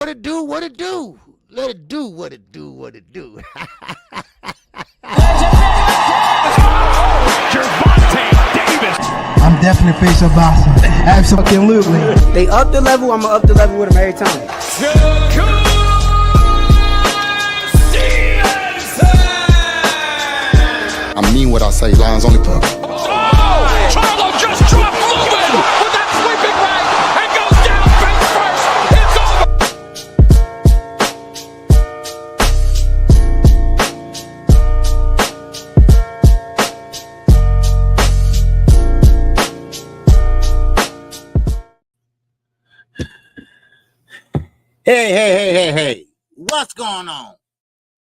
What it do, what it do. Let it do what it do, what it do. I'm definitely face of boxing. Absolutely. They up the level, I'ma up the level with them every time. Shakur Stevenson. I mean what I say, lines only purple. Charlo just dropped moving with that sweeping right and goes down face first. It's over. Hey. What's going on?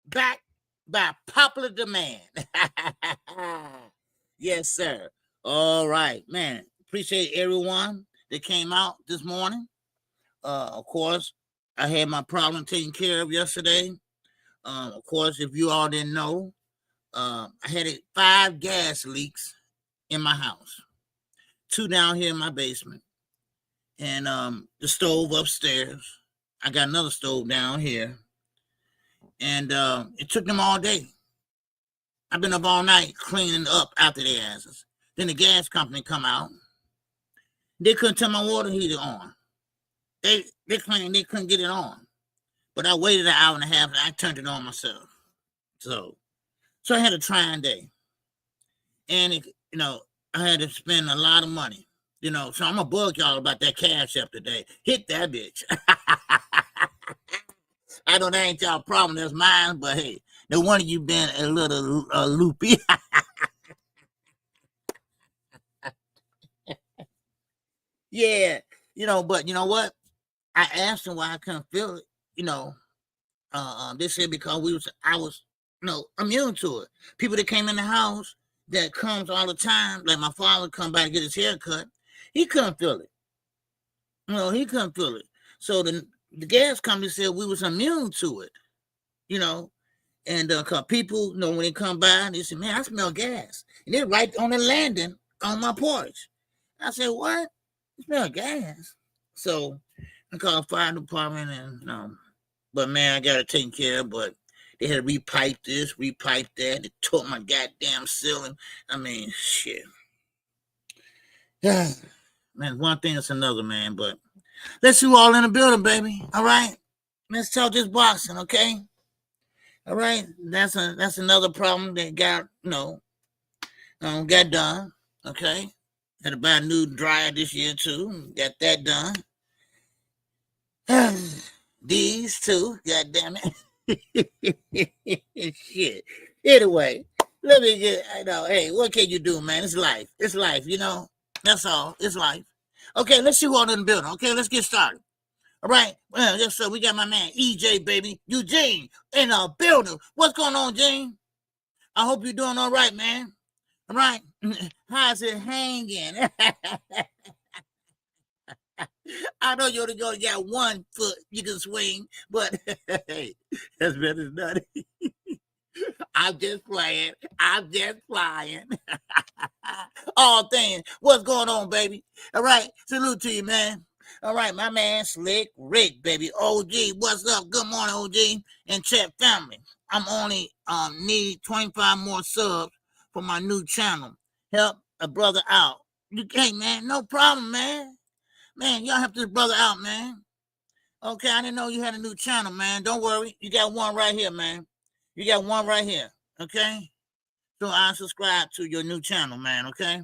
Back by popular demand. Yes, sir. All right, man. Appreciate everyone that came out this morning. Of course, I had my problem taken care of yesterday. Of course, if you all didn't know, I had 5 gas leaks in my house. 2 down here in my basement. And the stove upstairs. I got another stove down here. And it took them all day. I've been up all night cleaning up after their asses. Then the gas company come out. They couldn't turn my water heater on. They claimed they couldn't get it on. But I waited an hour and a half and I turned it on myself. So I had a trying day. And, I had to spend a lot of money. So I'm going to bug y'all about that Cash App today. Hit that bitch. I know that ain't y'all problem. That's mine. But, hey, no wonder you been a little loopy. Yeah. But you know what? I asked them why I couldn't feel it. They said because I was immune to it. People that came in the house that comes all the time, like my father come by to get his hair cut, he couldn't feel it. He couldn't feel it. So the gas company said we was immune to it, and cause people, when they come by, they say, man, I smell gas. And they're right on the landing on my porch. I said, what? You smell gas? So I called the fire department and, but man, I got it taken care of, but they had to repipe this, repipe that. They tore my goddamn ceiling. I mean, shit. Man, one thing is another, man, but let's you all in the building, baby. All right? Let's talk this boxing, okay? All right? That's another problem that got, got done, okay? Had to buy a new dryer this year, too. Got that done. These two, goddamn it. Shit. Anyway, let me get, hey, what can you do, man? It's life. It's life, That's all. It's life. Okay, let's see who all in the building. Okay, let's get started. All right. Well, yes, sir. We got my man, EJ, baby. Eugene in the building. What's going on, Gene? I hope you're doing all right, man. All right. How's it hanging? I know you only got 1 foot you can swing, but hey, that's better than nothing. I'm just playing. All things. What's going on, baby? All right. Salute to you, man. All right, my man, Slick Rick, baby. OG, what's up? Good morning, OG and Chat family. I'm only need 25 more subs for my new channel. Help a brother out. Hey, man, no problem, man. Man, y'all help this brother out, man. Okay, I didn't know you had a new channel, man. Don't worry. You got one right here, man. You got one right here, okay? So I subscribe to your new channel, man, okay?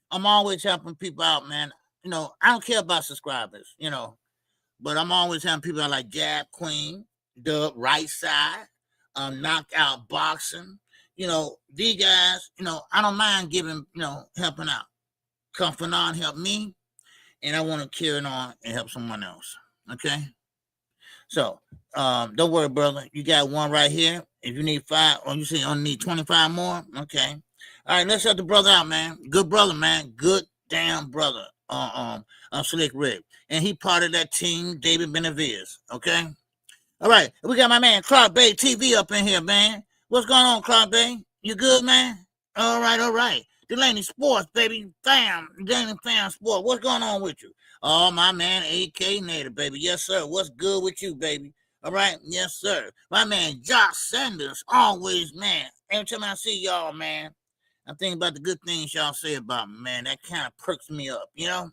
I'm always helping people out, man. I don't care about subscribers, but I'm always helping people out like Jab Queen, Dub, Right Side, Knockout Boxing. These guys, I don't mind giving, helping out. Comfort on, help me. And I want to carry it on and help someone else. Okay. So don't worry, brother. You got one right here. If you need 5, or you say you only need 25 more, okay. All right, let's help the brother out, man. Good brother, man. Good damn brother. Slick Rick. And he part of that team, David Benavides. Okay. All right, we got my man Clark Bay TV up in here, man. What's going on, Clark Bay? You good, man? All right. Delaney Sports, baby. Delaney Fam Sport. What's going on with you? Oh, my man, AK Native, baby. Yes, sir. What's good with you, baby? All right. Yes, sir. My man, Josh Sanders, always, man. Every time I see y'all, man, I think about the good things y'all say about me, man. That kind of perks me up, you know?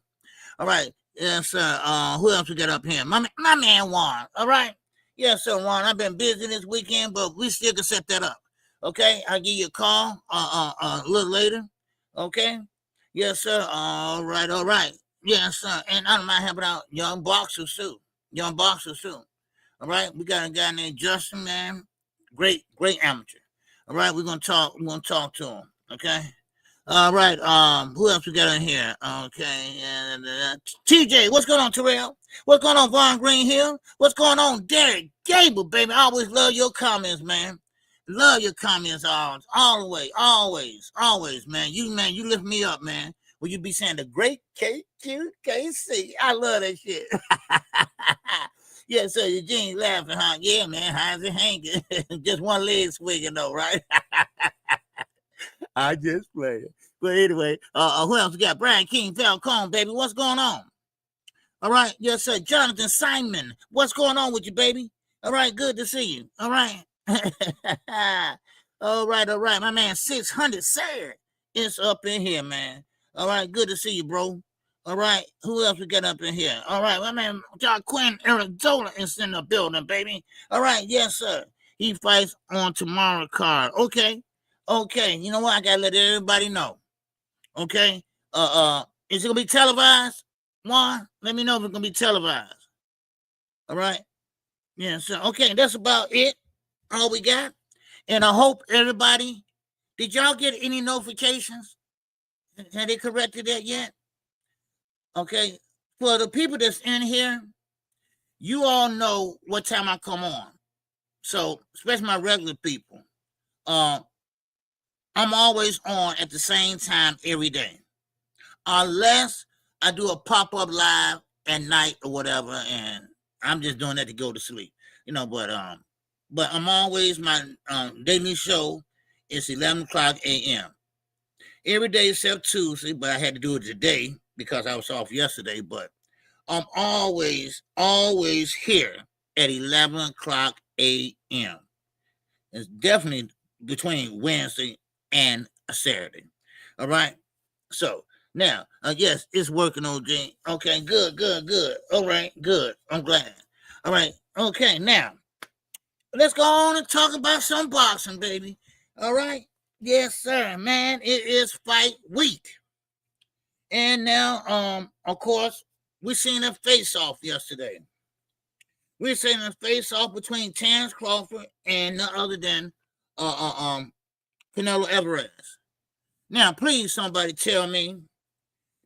All right. Yes, sir. Who else we got up here? My man, Juan. All right. Yes, sir, Juan. I've been busy this weekend, but we still can set that up. Okay. I'll give you a call a little later. Okay. Yes, sir. All right. All right. Yes, sir. And I don't mind helping out Young Boxer too. Young Boxer too. All right. We got a guy named Justin, man. Great amateur. All right. We're gonna talk to him. Okay. All right. Who else we got in here? Okay. And TJ, what's going on, Terrell? What's going on, Vaughn Greenhill? What's going on, Derek Gable, baby? I always love your comments, man. Love your comments all the way, always, man. You lift me up, man. Will you be saying the great KQKC? I love that shit. Yeah, so Eugene laughing, huh? Yeah, man. How's it hanging? Just one leg swinging, though, right? I just play it. But anyway, who else we got? Brian King, Falcone, baby. What's going on? All right. Yes, sir. Jonathan Simon. What's going on with you, baby? All right. Good to see you. All right. All right. My man, 600 Sarah is up in here, man. All right. Good to see you, bro. All right. Who else we got up in here? All right. My man, John Quinn, Arizona is in the building, baby. All right. Yes, sir. He fights on tomorrow's card. Okay. You know what? I gotta let everybody know. Okay. Is it gonna be televised? Juan, let me know if it's gonna be televised. All right. Yeah, so okay, that's about it. All we got. And I hope everybody, did y'all get any notifications? Have they corrected that yet? Okay. For the people that's in here, you all know what time I come on. So, especially my regular people. I'm always on at the same time every day. Unless I do a pop-up live at night or whatever, and I'm just doing that to go to sleep. You know, but I'm always, my daily show is 11 o'clock a.m. Every day except Tuesday, but I had to do it today because I was off yesterday, but I'm always here at 11 o'clock a.m. It's definitely between Wednesday and a Saturday. All right? So, now, yes, it's working, OG. Okay, good. All right, good. I'm glad. All right, okay, now, let's go on and talk about some boxing, baby. All right? Yes, sir, man. It is fight week. And now, of course, we seen a face-off yesterday. We seen a face-off between Terrence Crawford and none other than Canelo Alvarez. Now, please, somebody tell me,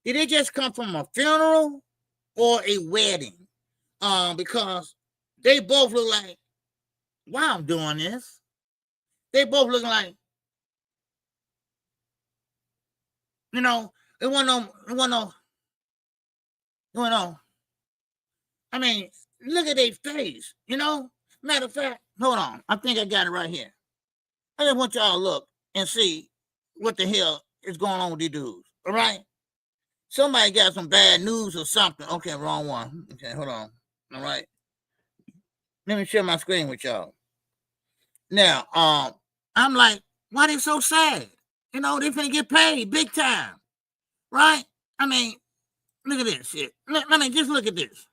did it just come from a funeral or a wedding? Because they both look like, why I'm doing this? They both look like, you know, it wasn't no. I mean, look at their face, you know? Matter of fact, hold on. I think I got it right here. I just want y'all to look and see what the hell is going on with these dudes, all right? Somebody got some bad news or something. Okay, wrong one. Okay, hold on. All right. Let me share my screen with y'all. Now, I'm like, why they so sad? You know, they finna get paid big time, right? I mean, look at this shit. I mean, just look at this.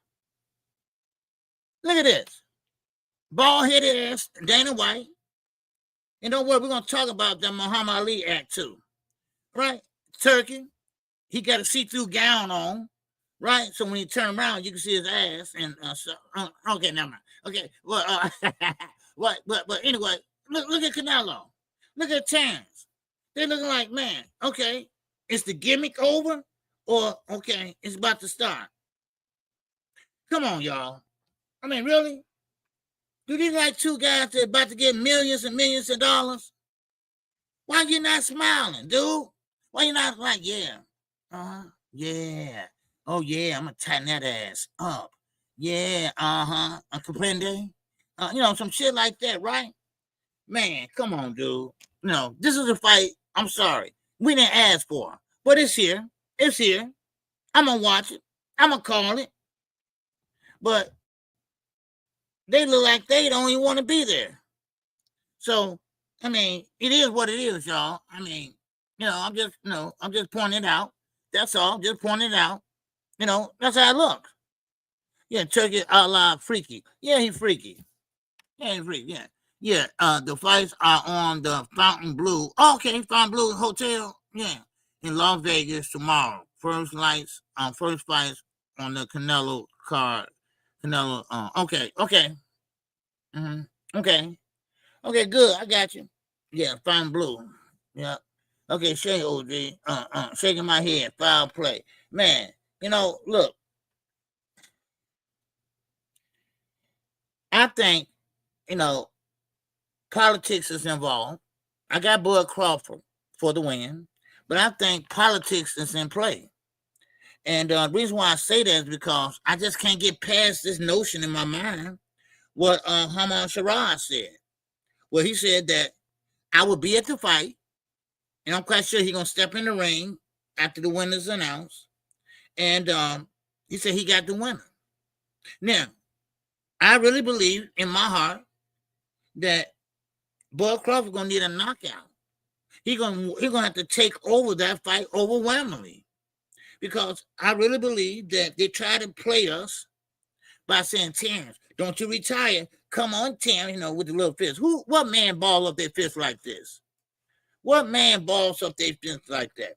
Look at this. Bald-headed ass Dana White. And don't worry, we're going to talk about the Muhammad Ali act too, right? Turkey. He got a see-through gown on, right? So when you turn around, you can see his ass. And okay, never mind. Okay, well, but anyway, look at Canelo. Look at Terrence. They looking like, man, okay, is the gimmick over, or okay, it's about to start? Come on, y'all. I mean, really? Do these like two guys that are about to get millions and millions of dollars? Why you not smiling, dude? Why you not like, yeah? Yeah. Oh, yeah, I'm going to tighten that ass up. Yeah, comprende? You know, some shit like that, right? Man, come on, dude. No, this is a fight. I'm sorry. We didn't ask for it, but it's here. It's here. I'm going to watch it. I'm going to call it. But they look like they don't even want to be there. So, I mean, it is what it is, y'all. I mean, I'm just pointing it out. That's all. Just pointing it out. That's how it looks. Yeah, Turkey a la freaky. Yeah, he freaky. Yeah, he freaky. Yeah. Yeah, the fights are on the Fountain Blue. Oh, okay, Fountain Blue Hotel. Yeah, in Las Vegas tomorrow. First fights on the Canelo card. Canelo. Okay. Mm-hmm. Okay, good. I got you. Yeah, Fountain Blue. Yeah. Okay, shake OG. Shaking my head. Foul play. Man, look. I think, politics is involved. I got Bud Crawford for the win, but I think politics is in play. And the reason why I say that is because I just can't get past this notion in my mind what Haman Sharad said. Well, he said that I would be at the fight, and I'm quite sure he's going to step in the ring after the winner's announced. And he said he got the winner. Now, I really believe in my heart that Bud Crawford gonna need a knockout. He gonna have to take over that fight overwhelmingly, because I really believe that they try to play us by saying, Terrence, don't you retire? Come on, Terrence, with the little fist. What man balls up their fist like this? What man balls up their fist like that?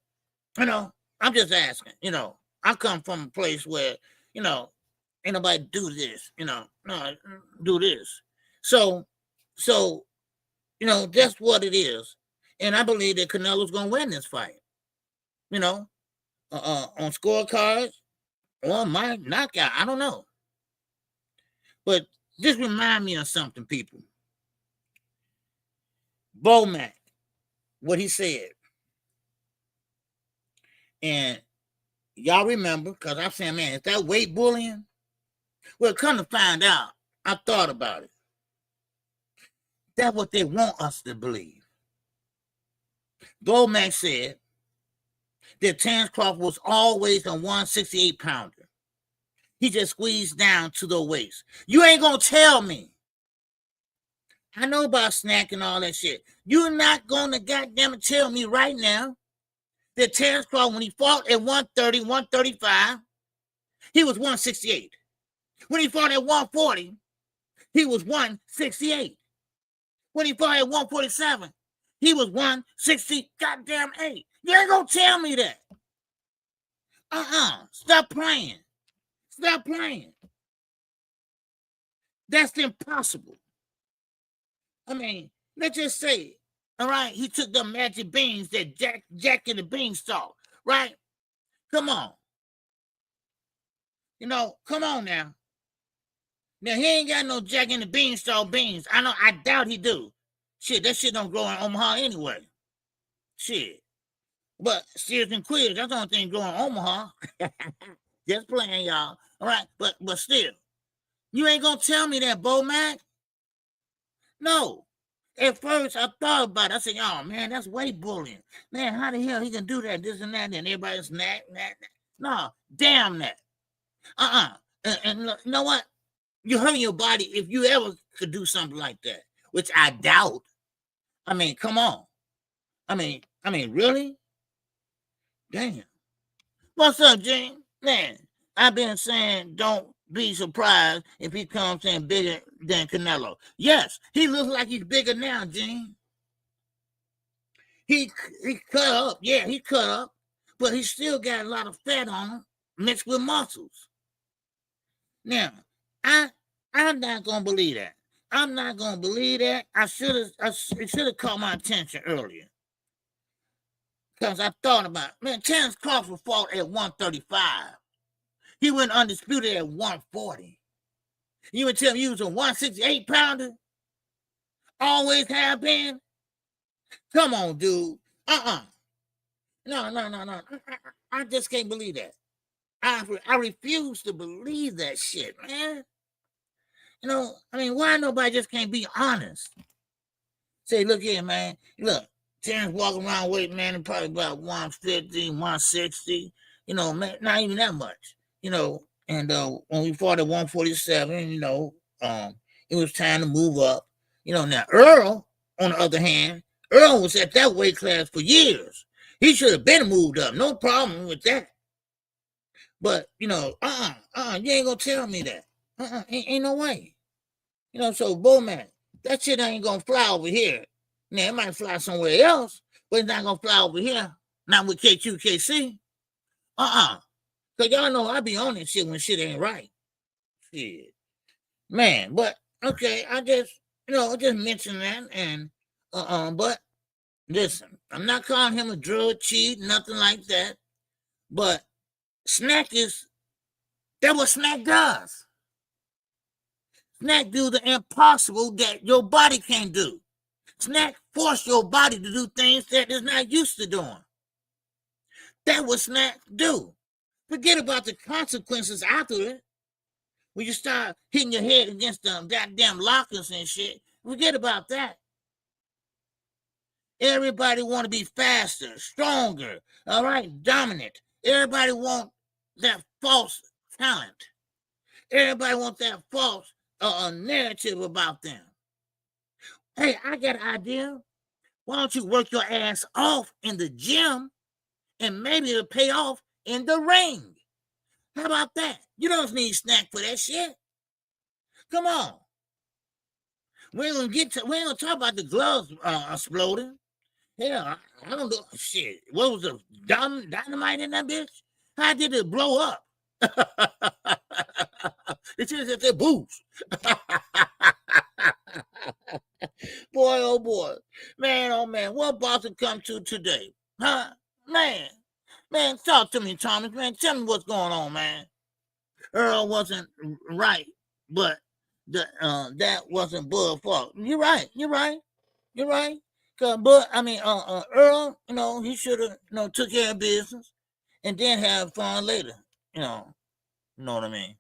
I'm just asking. I come from a place where, ain't nobody do this, no, do this. So, that's what it is. And I believe that Canelo's going to win this fight, on scorecards or my knockout. I don't know. But this remind me of something, people. Bomac, what he said. And y'all remember, because I'm saying, man, is that weight bullying? Well, come to find out, I thought about it. That's what they want us to believe. Bomac said that Terrence Crawford was always a 168-pounder. He just squeezed down to the waist. You ain't going to tell me. I know about snack and all that shit. You're not going to goddamn tell me right now that Terrence Crawford, when he fought at 130, 135, he was 168. When he fought at 140, he was 168. When he fought at 147, he was 160 goddamn 8. You ain't gonna tell me that. Stop playing. Stop playing. That's impossible. I mean, let's just say, all right, he took the magic beans that Jack in the Beanstalk, right? Come on. Come on now. Now, he ain't got no Jack in the Beanstalk beans. I doubt he do. Shit, that shit don't grow in Omaha anyway. Shit. But Steers and Queers, that's the only thing growing in Omaha. Just playing, y'all. All right, but still, you ain't gonna tell me that, Bomac. No. At first, I thought about it. I said, oh, man, that's weight bullying. Man, how the hell he can do that, this and that, and everybody's snack. No, damn that. And you know what? You hurt your body if you ever could do something like that, which I doubt. I mean, come on. I mean, really? Damn. What's up, Gene? Man, I've been saying don't be surprised if he comes in bigger than Canelo. Yes, he looks like he's bigger now, Gene. He cut up. Yeah, he cut up. But he still got a lot of fat on him mixed with muscles. Now, I'm not gonna believe that. I'm not gonna believe that. It should have caught my attention earlier. Because I thought about it. Man, Terrence Crawford fought at 135. He went undisputed at 140. You would tell me he was a 168-pounder? Always have been? Come on, dude. No. I just can't believe that. I refuse to believe that shit, man. Why nobody just can't be honest? Say, look here, man. Look, Terrence walking around weight, man, probably about 150, 160. Man, not even that much. and when we fought at 147, it was time to move up. Now Earl, on the other hand, Earl was at that weight class for years. He should have been moved up. No problem with that. But, you ain't gonna tell me that. Ain't no way. So Bowman, that shit ain't gonna fly over here. Now, it might fly somewhere else, but it's not gonna fly over here. Not with KQKC. Cause y'all know I be on this shit when shit ain't right. Shit. Man, but okay, I just mention that, and but listen, I'm not calling him a drug cheat, nothing like that. But that's what Snack does. Snack do the impossible that your body can't do. Snack force your body to do things that it's not used to doing. That's what Snack do. Forget about the consequences after it. When you start hitting your head against them goddamn lockers and shit, forget about that. Everybody want to be faster, stronger, all right, dominant. Everybody want that false talent. Everybody want that false narrative about them. Hey, I got an idea. Why don't you work your ass off in the gym, and maybe it'll pay off in the ring? How about that? You don't need Snack for that shit. Come on. We ain't gonna talk about the gloves exploding. Yeah, I don't know. Shit, what was the dynamite in that bitch? How did it blow up? It's just that they boost. Boy, oh boy. Man, oh man, what about to come to today? Huh? Man, talk to me, Thomas. Man, tell me what's going on, man. Earl wasn't right, but that wasn't Bud's fault. You're right. But Earl, he should have, took care of business and then have fun later. You know what I mean?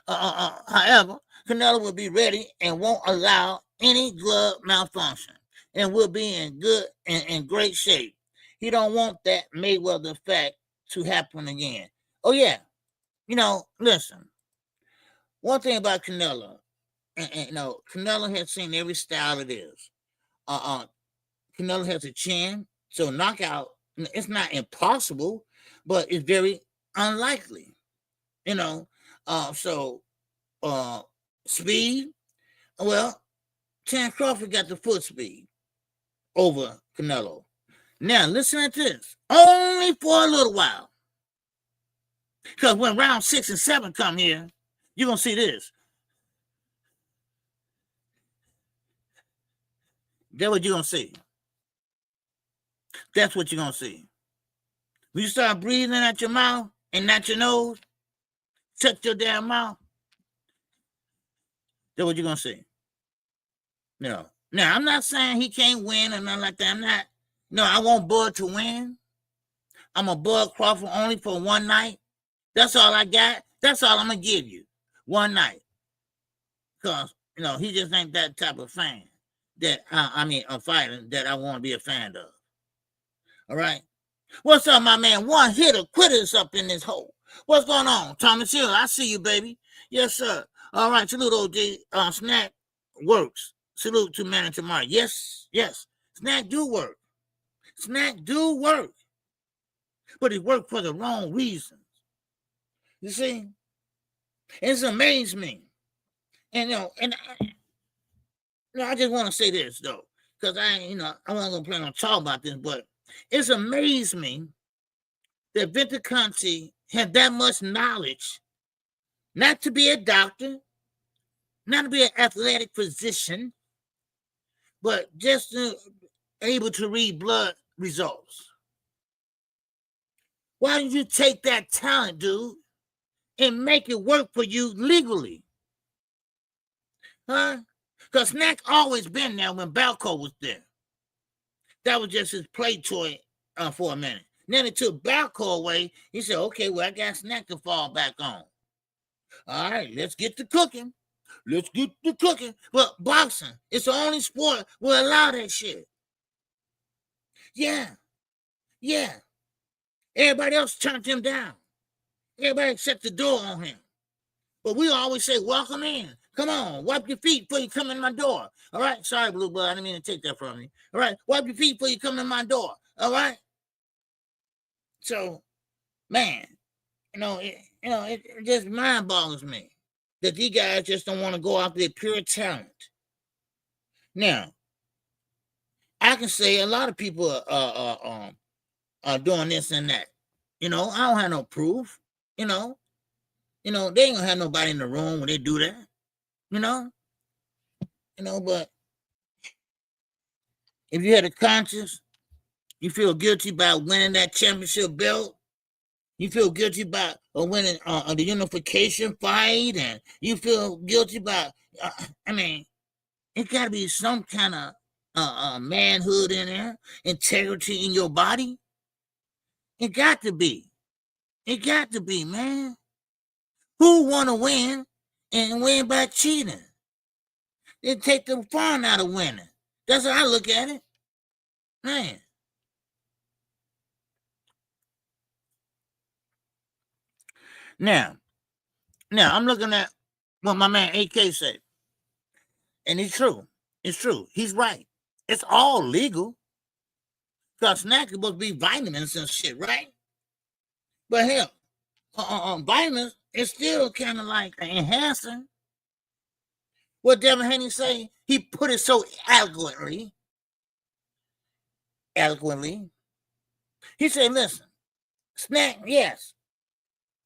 However, Canelo will be ready and won't allow any glove malfunction, and will be in good and great shape. He don't want that Mayweather effect to happen again. Oh yeah, listen. One thing about Canelo, and Canelo has seen every style it is. Canelo has a chin, so knockout, it's not impossible, but it's very unlikely. So speed, well, Crawford got the foot speed over Canelo. Now, listen to this. Only for a little while. Because when round 6 and 7 come here, you're going to see this. That's what you're going to see. That's what you're going to see. When you start breathing out your mouth and not your nose, shut your damn mouth, that's what you're going to see. Now, I'm not saying he can't win or nothing like that. I want Bud to win. I'm a Bud Crawford only for one night. That's all I got. That's all I'm going to give you. One night. Because, he just ain't that type of fan that, a fighter that I want to be a fan of. All right? What's up, my man? One hitter quitters up in this hole. What's going on? Thomas Hill, I see you, baby. Yes, sir. All right, salute, OG. Snack works. Salute to Manager Mark. Yes. Snack do work. But it worked for the wrong reasons. You see? It's amazed me. And, I just want to say this, though, because I wasn't going to plan on talking about this, but it's amazed me that Victor Conte had that much knowledge, not to be a doctor, not to be an athletic physician, but just able to read blood results. Why don't you take that talent, dude, and make it work for you legally? Huh? Because Snack always been there when Balco was there. That was just his play toy for a minute. Then it took Balco away. He said, okay, well, I got Snack to fall back on. All right, let's get to cooking. But boxing, it's the only sport will allow that shit. Yeah. Everybody else turned him down. Everybody shut the door on him. But we always say, welcome in. Come on, wipe your feet before you come in my door. All right? Sorry, Blue Bud. I didn't mean to take that from you. All right? Wipe your feet before you come in my door. All right? So, man, it just mind boggles me that these guys just don't want to go after their pure talent. Now, I can say a lot of people are doing this and that. I don't have no proof. They ain't gonna have nobody in the room when they do that. But if you had a conscience, you feel guilty about winning that championship belt. You feel guilty about winning the unification fight, and you feel guilty about. It got to be some kind of manhood in there, integrity in your body. It got to be. It got to be, man. Who want to win and win by cheating? They take the fun out of winning. That's how I look at it, man. Now, I'm looking at what my man AK said. And it's true. It's true. He's right. It's all legal. Because snacks are supposed to be vitamins and shit, right? But hell, vitamins is still kind of like an enhancer. What Devin Haney say? He put it so eloquently. He said, listen, snack, yes.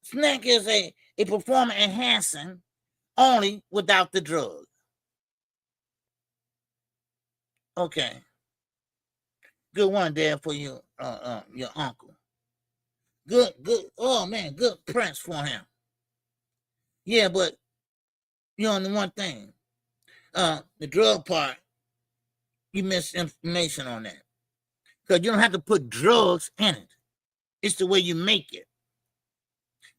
Snack is a performance enhancing only without the drug. Okay. Good one there for you, your uncle. Good. Oh man, good press for him. Yeah, but the one thing, the drug part, you missed information on that. Because you don't have to put drugs in it. It's the way you make it.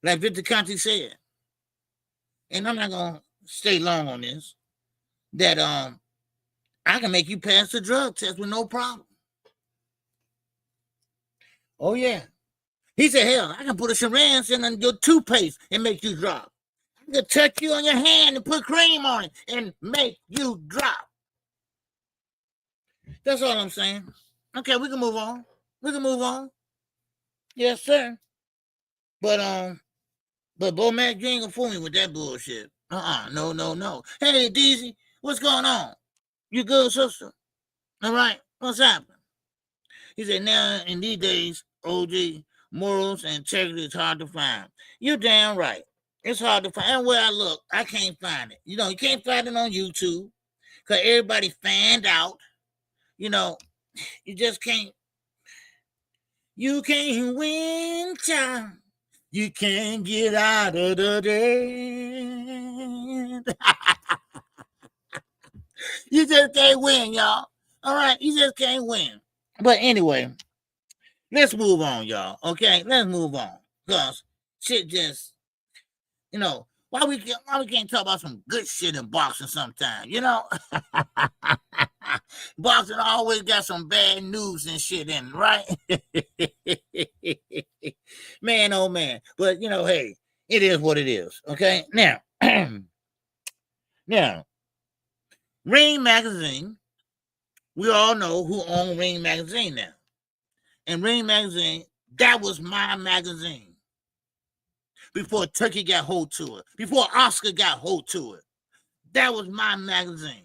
Like Victor Conte said, and I'm not gonna stay long on this, that I can make you pass the drug test with no problem. Oh yeah. He said, hell, I can put a syringe in your toothpaste and make you drop. I can touch you on your hand and put cream on it and make you drop. That's all I'm saying. Okay, we can move on. Yes, sir. But Bo Mac, you ain't gonna fool me with that bullshit. No. Hey, Deezy, what's going on? You good, sister? All right, what's happening? He said, now in these days, OG, morals and integrity is hard to find. You're damn right. It's hard to find. And where I look, I can't find it. You can't find it on YouTube because everybody fanned out. You just can't. You can't win, child. You can't get out of the den. You just can't win, y'all. All right, you just can't win. But anyway, let's move on, y'all. Okay, let's move on. Because shit just, why we can't talk about some good shit in boxing sometimes, Boxing always got some bad news and shit in it, right? Man, oh man. But hey, it is what it is. Okay. Now, Ring Magazine, we all know who owned Ring Magazine now. And Ring Magazine, that was my magazine. Before Turkey got hold to it. Before Oscar got hold to it. That was my magazine.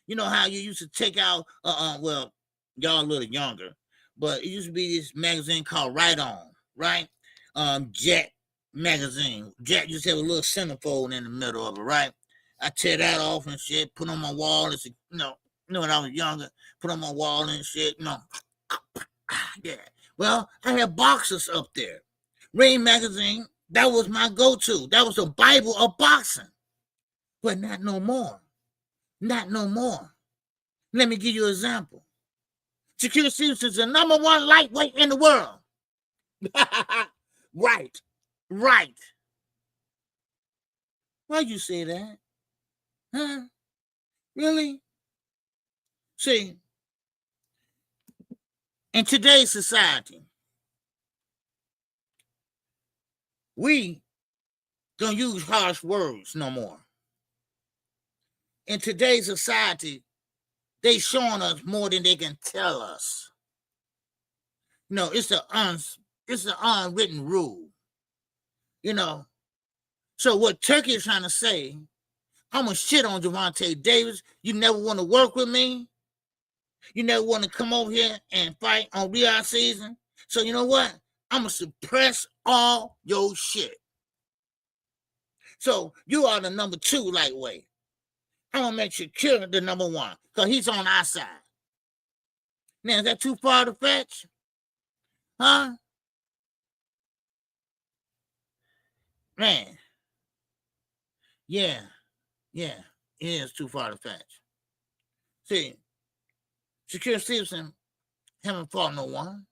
You know how you used to take out, well, y'all a little younger, but it used to be this magazine called Right On, right? Jet magazine. Jet used to have a little centerfold in the middle of it, right? I tear that off and shit, put on my wall. It's, when I was younger, put on my wall and shit, Yeah. Well, I had boxers up there. Ring Magazine, that was my go-to. That was the Bible of boxing. But not no more. Not no more. Let me give you an example. Shakur Stevenson's the number one lightweight in the world. Right. Why'd you say that? Huh? Really? See, in today's society, we don't use harsh words no more. In today's society, they showing us more than they can tell us. No, it's an unwritten rule. You know. So what Turkey is trying to say, I'm gonna shit on Gervonta Davis. You never want to work with me. You never want to come over here and fight on Real season. So you know what? I'm gonna suppress all your shit. So you are the number 2 lightweight. I'm gonna make Shakur the number 1 because he's on our side. Now, is that too far to fetch? Huh? Man. Yeah. It is too far to fetch. See, Shakur Stevenson haven't fought no one.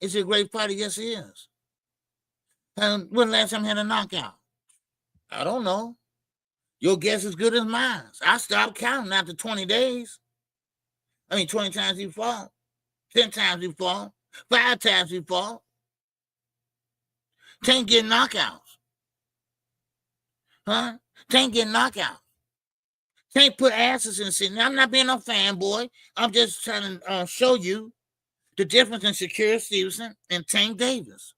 Is he a great fighter? Yes, he is. And when last time he had a knockout? I don't know. Your guess is good as mine. I stopped counting after 20 days. 20 times he fought. 10 times he fought. 5 times he fought. Can't get knockouts. Huh? Can't get knockouts. Can't put asses in the seat. Now, I'm not being a fanboy. I'm just trying to show you the difference in Shakur Stevenson and Tank Davis.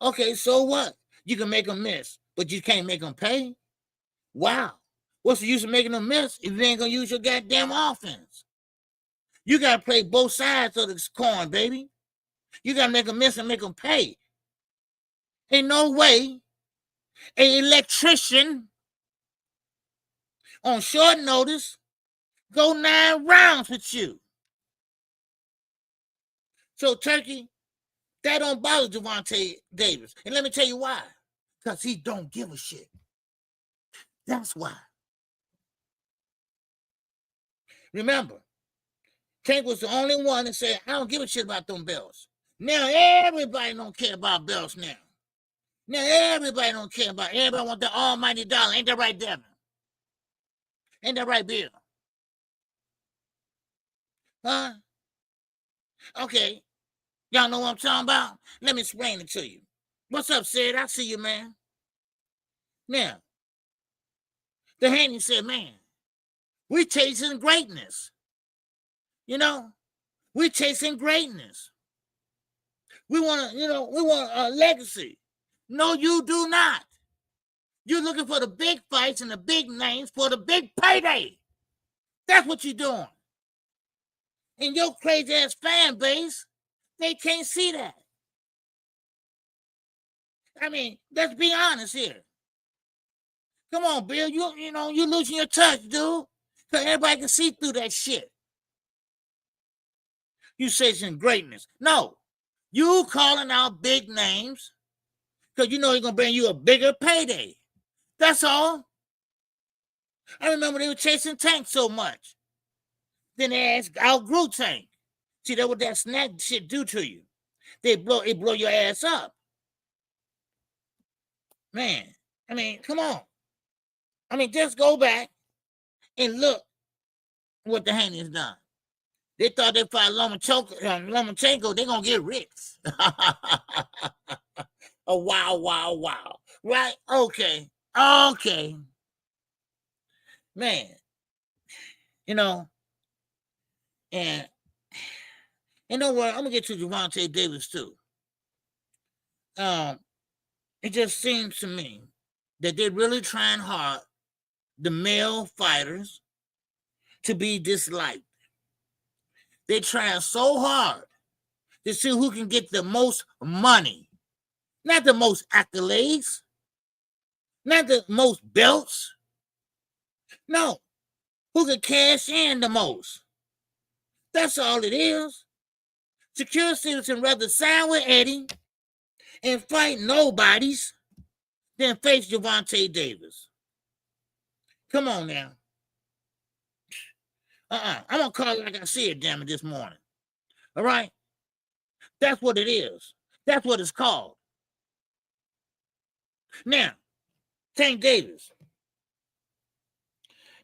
Okay, so what? You can make them miss, but you can't make them pay. Wow. What's the use of making them miss if you ain't going to use your goddamn offense? You got to play both sides of this coin, baby. You got to make them miss and make them pay. Ain't no way an electrician on short notice go 9 rounds with you. So, Turkey, that don't bother Gervonta Davis. And let me tell you why. Because he don't give a shit. That's why. Remember, Tank was the only one that said, I don't give a shit about them belts. Now everybody don't care about belts now. Now everybody don't care about it. Everybody want the almighty dollar. Ain't that right, Devin? Ain't that right, Bill? Huh? Okay. Y'all know what I'm talking about? Let me explain it to you. What's up, Sid? I see you, man. Now, the Haney'S said, man, we chasing greatness. You know, we chasing greatness. We want to, we want a legacy. No, you do not. You're looking for the big fights and the big names for the big payday. That's what you're doing. And your crazy ass fan base, they can't see that. Let's be honest here. Come on, Bill. You're losing your touch, dude. Because everybody can see through that shit. You chasing greatness. No. You calling out big names because you know it's going to bring you a bigger payday. That's all. I remember they were chasing Tank so much. Then they outgrew Tank. See, that's what that snack shit do to you. It blow your ass up. Man, come on. Just go back and look what the Haney'S done. They thought they fight Lomachenko, they're going to get rich. Oh, wow. Right? Okay. Man, and you know what? I'm going to get to Gervonta Davis, too. It just seems to me that they're really trying hard, the male fighters, to be disliked. They're trying so hard to see who can get the most money. Not the most accolades. Not the most belts. No. Who can cash in the most. That's all it is. Shakur Stevenson rather sign with Eddie and fight nobodies than face Gervonta Davis. Come on now. I'm going to call it like I see it, damn it, this morning. All right? That's what it is. That's what it's called. Now, Tank Davis.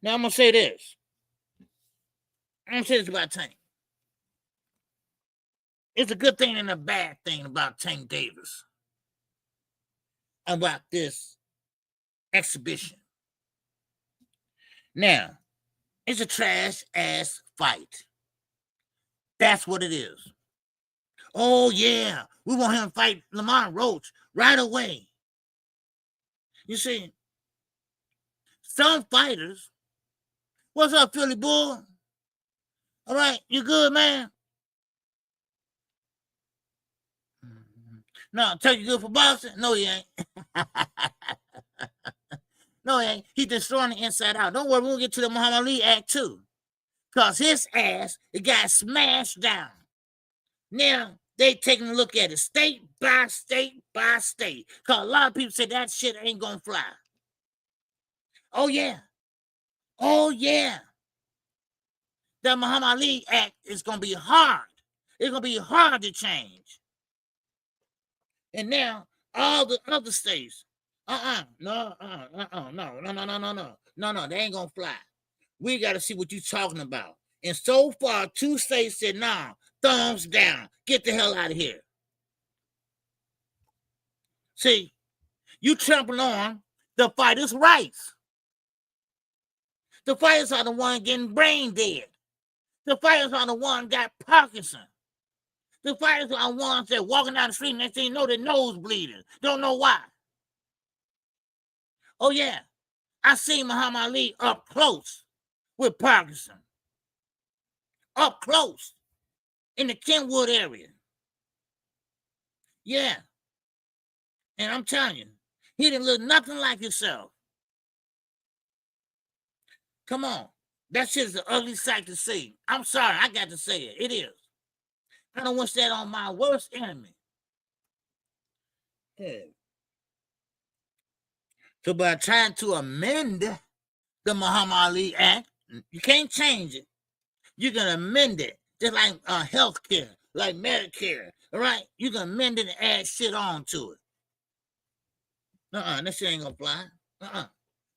Now, I'm going to say this. I'm going to say this about Tank. It's a good thing and a bad thing about Tank Davis. about this exhibition. Now, it's a trash ass fight. That's what it is. Oh yeah, we want him to fight Lamont Roach right away. You see, some fighters. What's up, Philly Bull? All right, you good, man? No, tell you good for boxing? No, he ain't. No, he ain't. He's destroying the inside out. Don't worry, we'll get to the Muhammad Ali act too. Because his ass, it got smashed down. Now, they taking a look at it state by state by state. Because a lot of people say that shit ain't going to fly. Oh, yeah. Oh, yeah. The Muhammad Ali act is going to be hard. It's going to be hard to change. And now, all the other states, no, they ain't going to fly. We got to see what you're talking about. And so far, 2 states said, nah, thumbs down. Get the hell out of here. See, you trample on the fighters' rights. The fighters are the ones getting brain dead. The fighters are the ones got Parkinson. The fighters are the ones that walking down the street and next thing you know, their nose bleeding. Don't know why. Oh, yeah. I seen Muhammad Ali up close with Parkinson. Up close in the Kenwood area. Yeah. And I'm telling you, he didn't look nothing like himself. Come on. That shit is an ugly sight to see. I'm sorry, I got to say it. It is. I don't wish that on my worst enemy. Yeah. So by trying to amend the Muhammad Ali Act, you can't change it. You can amend it, just like health care, like Medicare, all right? You can amend it and add shit on to it. That shit ain't gonna fly.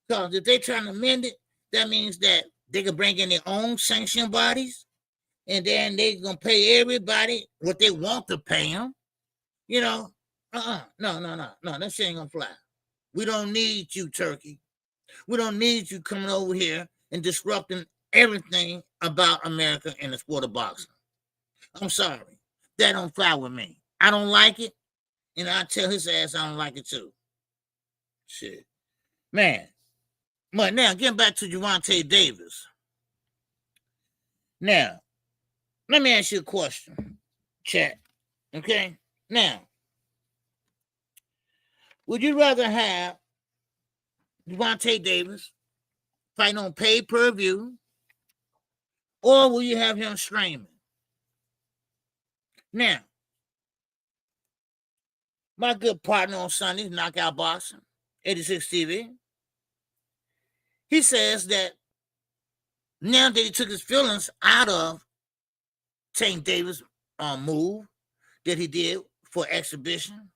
Because if they trying to amend it, that means that they can bring in their own sanction bodies, and then they gonna pay everybody what they want to pay them. You know, no, that shit ain't gonna fly. We don't need you, Turkey. We don't need you coming over here and disrupting everything about America and the sport of boxing. I'm sorry. That don't fly with me. I don't like it, and I tell his ass I don't like it too. Shit. Man. But now, getting back to Gervonta Davis. Now, let me ask you a question, chat. Okay? Now, would you rather have Gervonta Davis fighting on pay-per-view, or will you have him streaming? Now, my good partner on Sundays, Knockout Boxing, 86 TV, he says that now that he took his feelings out of Tank Davis' move that he did for exhibition,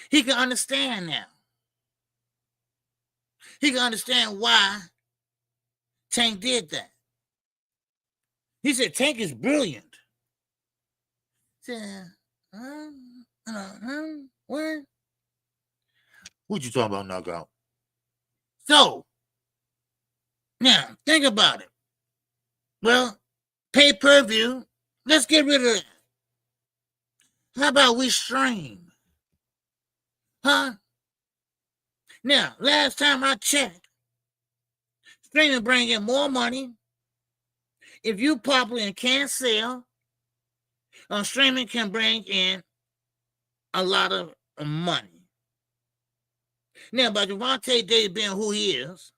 he can understand now. He can understand why Tank did that. He said Tank is brilliant. He said, what? What you talking about, Knockout? So, now, think about it. Well, pay-per-view, let's get rid of that. How about we stream? Huh? Now, last time I checked, streaming bring in more money. If you popular and can't sell, streaming can bring in a lot of money. Now, by Gervonta Davis being who he is,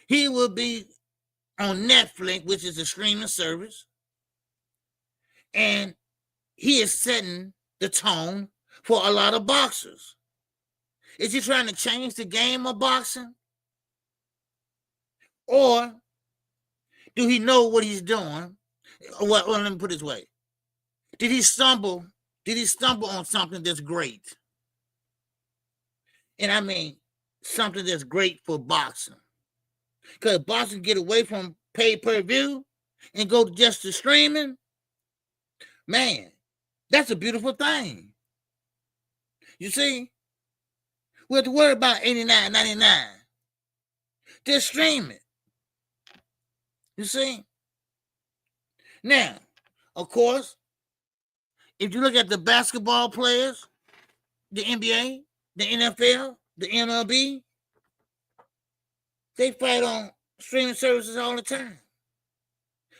he will be on Netflix, which is a streaming service, and he is setting the tone for a lot of boxers. Is he trying to change the game of boxing? Or do he know what he's doing? Well, let me put it this way. Did he stumble on something that's great? And I mean something that's great for boxing. Because boxing get away from pay-per-view and go just to streaming, man, that's a beautiful thing. You see? We have to worry about $89.99. Just stream it. You see? Now, of course, if you look at the basketball players, the NBA, the NFL, the MLB, they fight on streaming services all the time.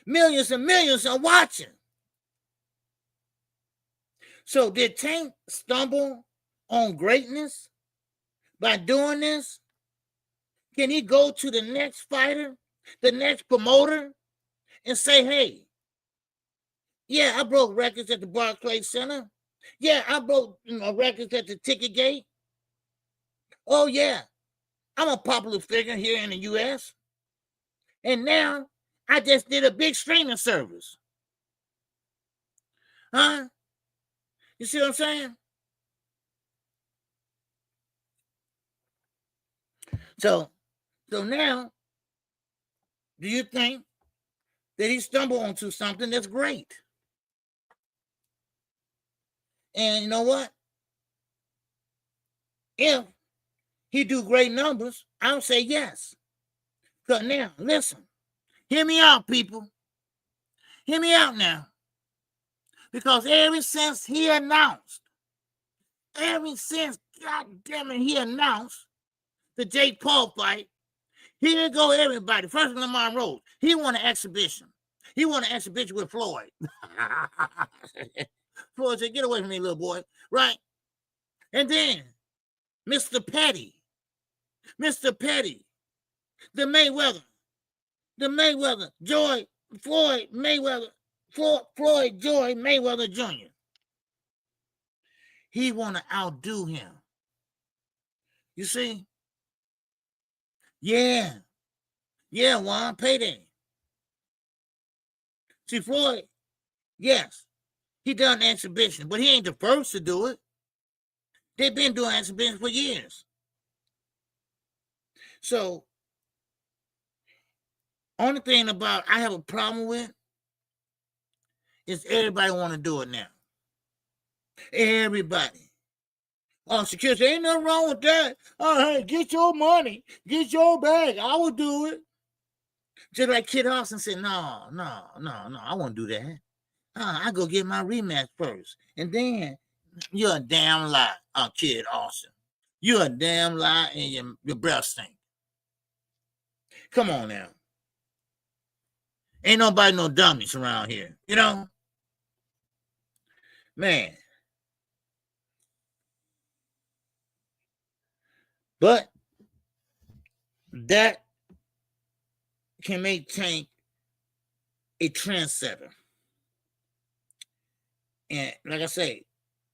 Millions and millions are watching. So did Tank stumble on greatness by doing this? Can he go to the next fighter, the next promoter, and say, hey, yeah, I broke records at the Barclays Center. Yeah, I broke records at the Ticket Gate. Oh, yeah, I'm a popular figure here in the U.S. And now I just did a big streaming service. Huh? You see what I'm saying? So now, do you think that he stumbled onto something that's great? And you know what? If he do great numbers, I'll say yes. Because now, listen, hear me out, people. Hear me out now. Because ever since he announced, God damn it, he announced the Jake Paul fight, here go everybody. First, Lamar Rose, he won an exhibition. He won an exhibition with Floyd. Floyd said, get away from me, little boy. Right? And then, Mr. Petty, the Mayweather, Floyd Joy Mayweather Jr. He want to outdo him. You see? Yeah, Juan, payday. See, Floyd, yes, he done exhibition, but he ain't the first to do it. They've been doing exhibitions for years. So, only thing about I have a problem with is everybody want to do it now. Everybody. Oh, security, ain't nothing wrong with that. Oh, hey, get your money. Get your bag. I will do it. Just like Kid Austin said, no, I won't do that. I go get my rematch first. And then, you're a damn lie, Kid Austin. You're a damn lie and your breath stink. Come on now. Ain't nobody no dummies around here, you know? Man. But that can make Tank a trendsetter. And like I say,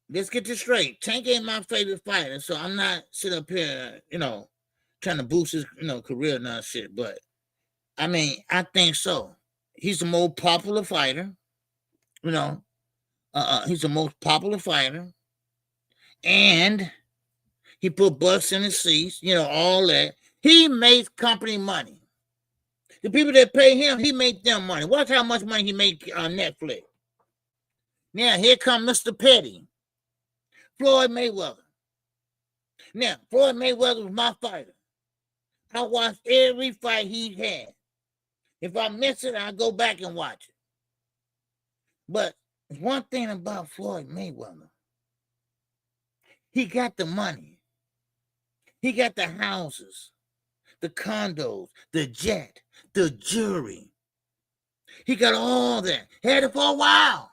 let's get this straight. Tank ain't my favorite fighter, so I'm not sitting up here, trying to boost his, career and that shit. But I mean, I think so. He's the most popular fighter. He's the most popular fighter, and he put butts in his seats. All that. He makes company money. The people that pay him, he make them money. Watch how much money he make on Netflix. Now here come Mr. Petty, Floyd Mayweather. Now Floyd Mayweather was my fighter. I watched every fight he had. If I miss it, I go back and watch it. But one thing about Floyd Mayweather, he got the money. He got the houses, the condos, the jet, the jewelry. He got all that. Had it for a while.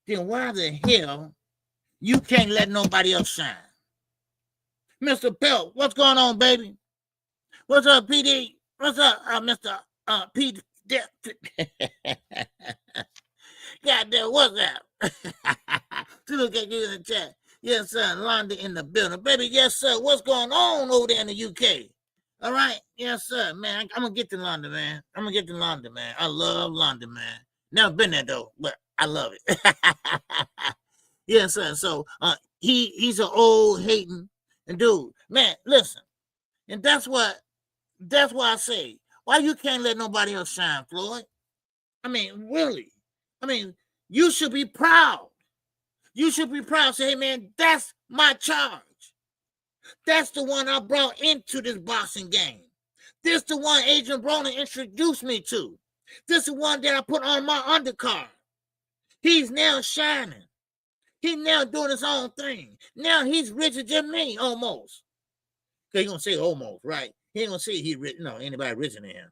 Then why the hell you can't let nobody else shine? Mr. Pelt, what's going on, baby? What's up, PD? What's up, Mr. P? Goddamn, what's up? Look at you in the chat. Yes, sir. London in the building. Baby, yes, sir. What's going on over there in the UK? All right. Yes, sir. Man, I'm going to get to London, man. I love London, man. Never been there, though, but I love it. Yes, sir. So he's an old hating dude. Man, listen. And that's why I say, why you can't let nobody else shine, Floyd? I mean, really. I mean, you should be proud. You should be proud. Say, hey, man, that's my charge. That's the one I brought into this boxing game. This the one Adrian Broner introduced me to. This is the one that I put on my undercard. He's now shining. He's now doing his own thing. Now he's richer than me, almost. Because he's going to say almost, right? He ain't going to say he rich. No, anybody richer than him.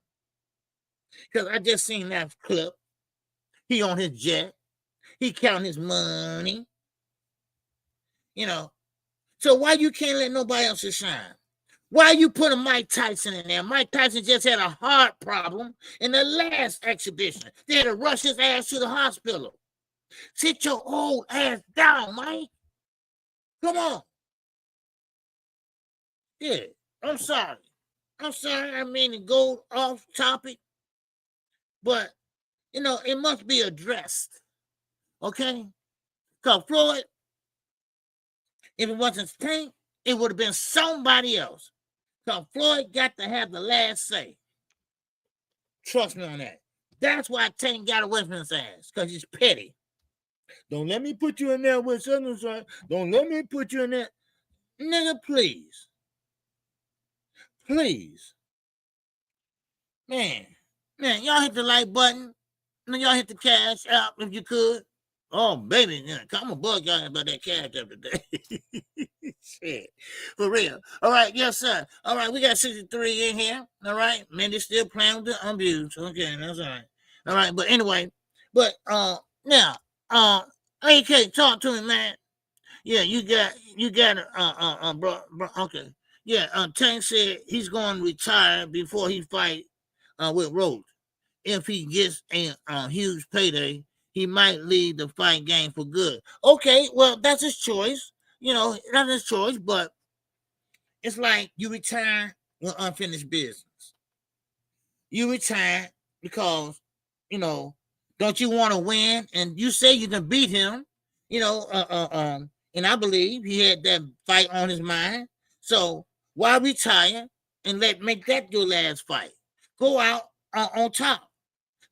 Because I just seen that clip. He on his jet. He counting his money. You know. So why you can't let nobody else shine? Why you putting Mike Tyson in there? Mike Tyson just had a heart problem in the last exhibition. They had to rush his ass to the hospital. Sit your old ass down, Mike. Come on. Yeah, I'm sorry. I mean to go off topic, but, you know, it must be addressed, okay? Because Floyd, if it wasn't Tank, it would have been somebody else. Because Floyd got to have the last say. Trust me on that. That's why Tank got away from his ass, because he's petty. Don't let me put you in there with something. Don't let me put you in there. Nigga, please. Please. Man, y'all hit the like button. And y'all hit the cash out if you could. Oh, baby, yeah, I'm a bug y'all about that cash up today. Shit. For real. All right, yes, sir. All right, we got 63 in here. All right. Mindy's still playing with the abuse. Okay, that's all right. All right, but anyway, now, AK, talk to me, man. Yeah, you got bro, okay. Yeah, Tank said he's going to retire before he fight with Rhodes. If he gets a huge payday, he might leave the fight game for good. Okay, well, that's his choice. You know, that's his choice, but it's like you retire with unfinished business. You retire because, you know, don't you want to win? And you say you can beat him, you know, and I believe he had that fight on his mind. So why retire and make that your last fight? Go out on top.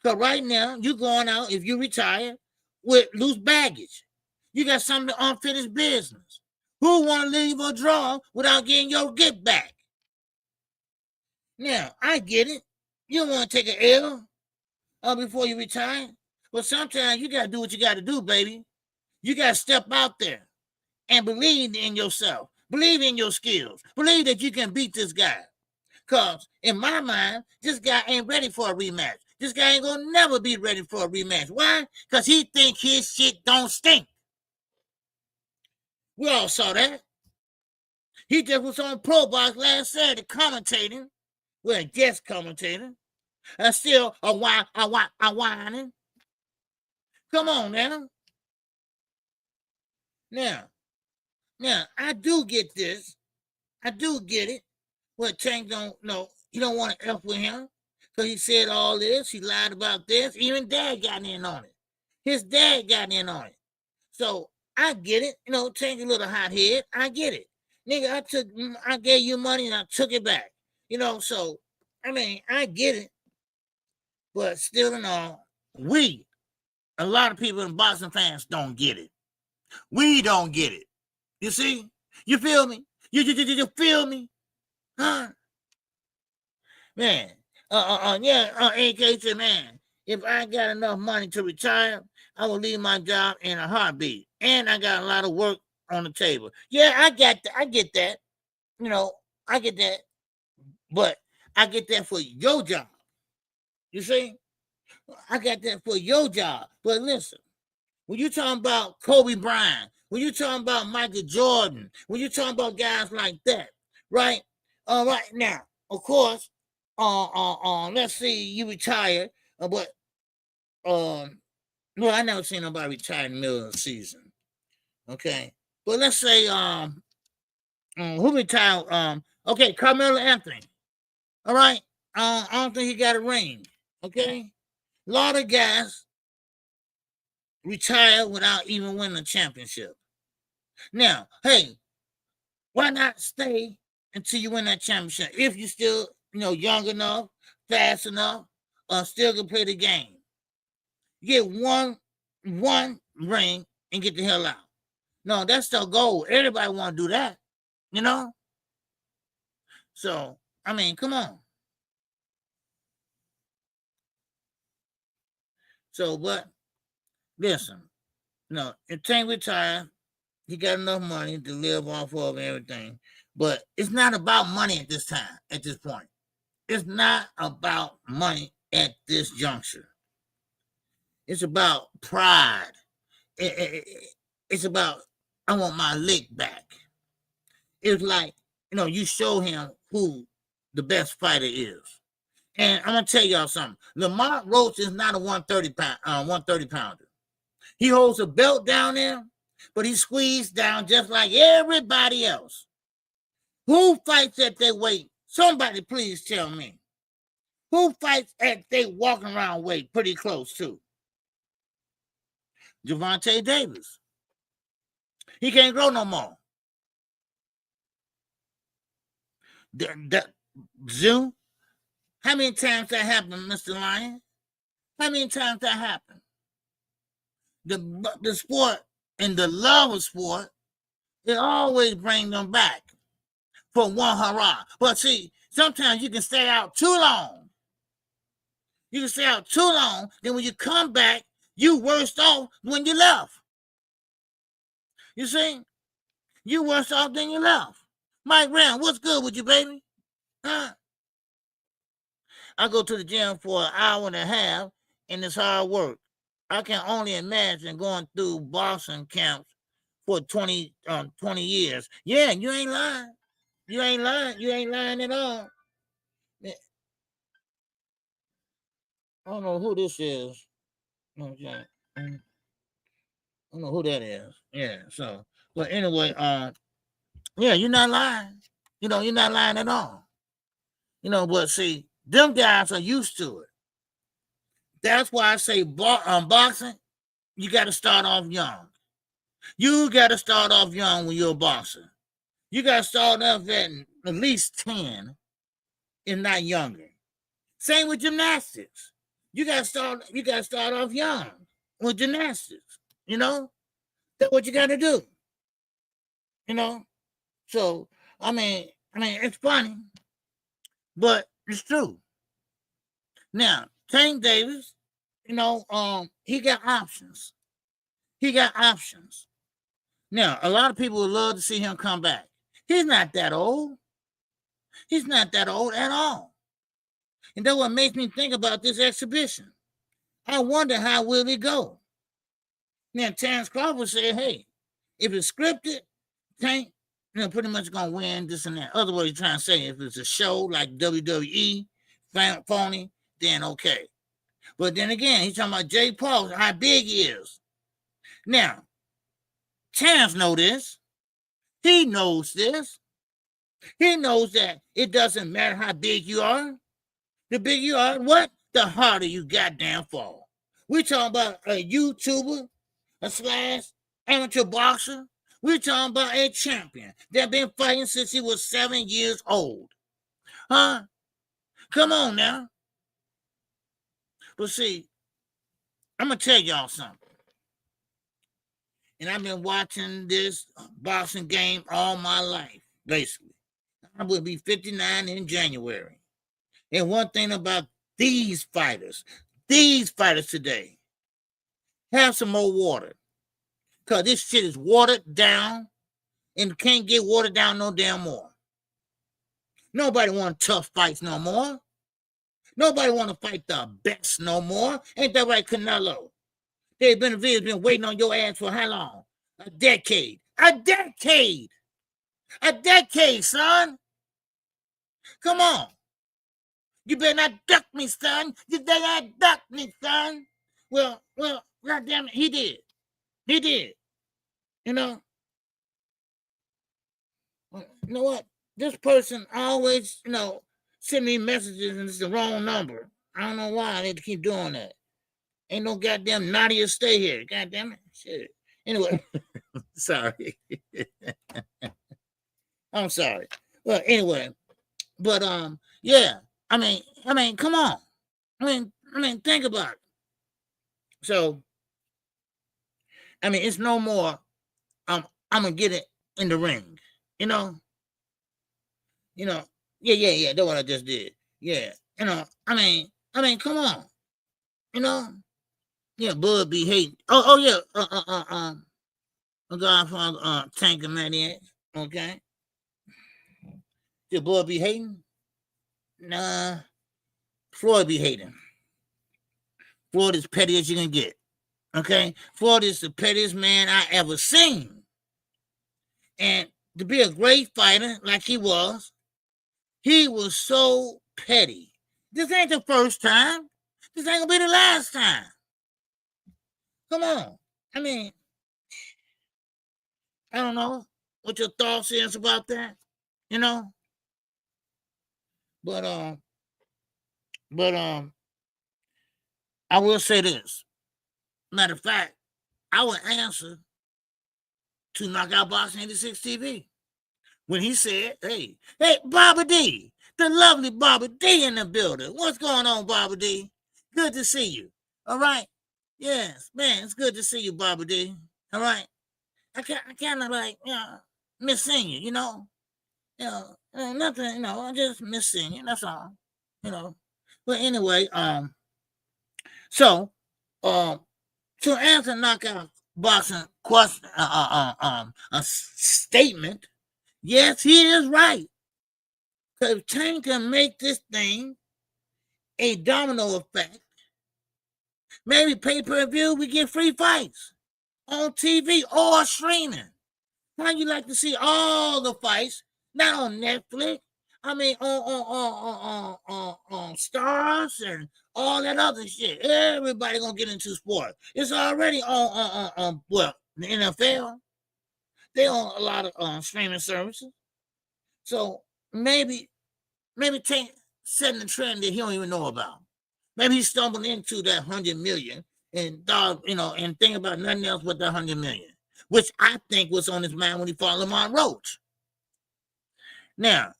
Because right now, you're going out, if you retire, with loose baggage. You got some unfinished business. Who want to leave or draw without getting your get back? Now, I get it. You don't want to take an L before you retire. But sometimes you got to do what you got to do, baby. You got to step out there and believe in yourself. Believe in your skills. Believe that you can beat this guy. Because in my mind, this guy ain't ready for a rematch. This guy ain't gonna never be ready for a rematch. Why? Because he think his shit don't stink. We all saw that. He just was on Pro Box last Saturday commentating. Well, a guest commentator. And still a whining. Come on now. Now, I do get this. I do get it. Well, Tank don't know. You don't want to F with him. Because he said all this. He lied about this. Even Dad got in on it. His dad got in on it. So I get it. You know, Tank a little hot head. I get it. Nigga, I gave you money and I took it back. You know, so, I mean, I get it. But still in all, a lot of people in boxing fans don't get it. We don't get it. You see? You feel me? You feel me? Huh? Man. AK said, man, if I got enough money to retire, I will leave my job in a heartbeat. And I got a lot of work on the table. Yeah, I get that. You know, I get that. But I get that for your job. You see? I got that for your job. But listen, when you talking about Kobe Bryant, when you talking about Michael Jordan, when you talking about guys like that, right? Right now, of course, let's say you retire, but well, I never seen nobody retire in the middle of the season. Okay, but let's say who retired? Okay, Carmelo Anthony. All right, I don't think he got a ring. Okay, a lot of guys retire without even winning a championship. Now, hey, why not stay until you win that championship? If you still, you know, young enough, fast enough, still can play the game. Get one ring and get the hell out. No, that's the goal. Everybody want to do that, you know? So, I mean, come on. So, but listen, no, if Tank retired, he got enough money to live off of and everything. But it's not about money at this time, at this point. It's not about money at this juncture. It's about pride. It's about, I want my lick back. It's like, you show him who the best fighter is. And I'm going to tell y'all something. Lamont Roach is not a 130 pounder. He holds a belt down there, but he squeezed down just like everybody else. Who fights at their weight? Somebody please tell me. Who fights at their walking around weight pretty close to? Gervonta Davis. He can't grow no more. Zoom. How many times that happened, Mr. Lion? How many times that happened? The sport and the love of sport, it always brings them back for one hurrah. But see, sometimes you can stay out too long. You can stay out too long, then when you come back, you worse off when you left. You see? You worse off than you left. Mike Brown, what's good with you, baby? Huh? I go to the gym for an hour and a half, and it's hard work. I can only imagine going through boxing camps for 20 years. Yeah, you ain't lying. You ain't lying. You ain't lying at all. I don't know who this is. Okay. I don't know who that is. Yeah, so, but anyway, yeah, you're not lying. You're not lying at all. But see, them guys are used to it. That's why I say boxing, you got to start off young. You got to start off young when you're a boxer. You got to start off at least 10, if not younger. Same with gymnastics. You got to start off young with gymnastics. That's what you got to do. So I mean, it's funny, but it's true. Now, Tank Davis, he got options. He got options. Now, a lot of people would love to see him come back. He's not that old. He's not that old at all. And that's what makes me think about this exhibition. I wonder how will it go. Now, Terrence Crawford said, hey, if it's scripted, Tank, pretty much going to win this and that. Other words, he's trying to say, if it's a show like WWE, Phony, then okay. But then again, he's talking about Jake Paul, how big he is. Now, Terrence knows this. He knows this. He knows that it doesn't matter how big you are. The bigger you are, what? The harder you goddamn fall. We're talking about a YouTuber, a / amateur boxer. We're talking about a champion that been fighting since he was 7 years old. Huh? Come on now. But see, I'm going to tell y'all something. And I've been watching this boxing game all my life, basically. I will be 59 in January. And one thing about these fighters today, have some more water. Because this shit is watered down and can't get watered down no damn more. Nobody want tough fights no more. Nobody want to fight the best no more. Ain't that right, Canelo? Dave Benavidez been waiting on your ass for how long? A decade. A decade, son. Come on. You better not duck me, son. You better not duck me, son. Well, goddamn it, he did. He did. You know what? This person always, send me messages and it's the wrong number. I don't know why they keep doing that. Ain't no goddamn Nadia stay here. Goddamn it. Shit. Anyway, sorry. I'm sorry. Well, anyway, but yeah. I mean, come on. I mean, think about it. So, it's no more I'm gonna get it in the ring. You know. Yeah. That's what I just did. Yeah. I mean, come on. Yeah, Bud be hating. Oh yeah. Godfather, Tank and Maniac. Okay. Did Bud be hating? Nah. Floyd be hating. Floyd is petty as you can get. Okay. Floyd is the pettiest man I ever seen. And to be a great fighter like he was so petty. This ain't the first time. This ain't gonna be the last time. Come on. I mean, I don't know what your thoughts is about that, But I will say this. Matter of fact, I would answer to Knockout Boxing 86 TV when he said, hey, Bobby D, the lovely Bobby D in the building. What's going on, Bobby D? Good to see you. All right. Yes, man, it's good to see you, Bobby D. All right. I kind of like, miss seeing you, nothing, I just miss seeing you. That's all, But anyway, so to answer Knockout Boxing question, a statement, yes, he is right. Because Tank can make this thing a domino effect. Maybe pay-per-view, we get free fights on TV or streaming. How you like to see all the fights, not on Netflix? I mean, on Stars and all that other shit. Everybody gonna get into sport. It's already on the NFL. They own a lot of streaming services. So maybe Tank setting the trend that he don't even know about. Maybe he stumbled into that 100 million and thought, and think about nothing else but that 100 million, which I think was on his mind when he fought Lamont Roach. Now,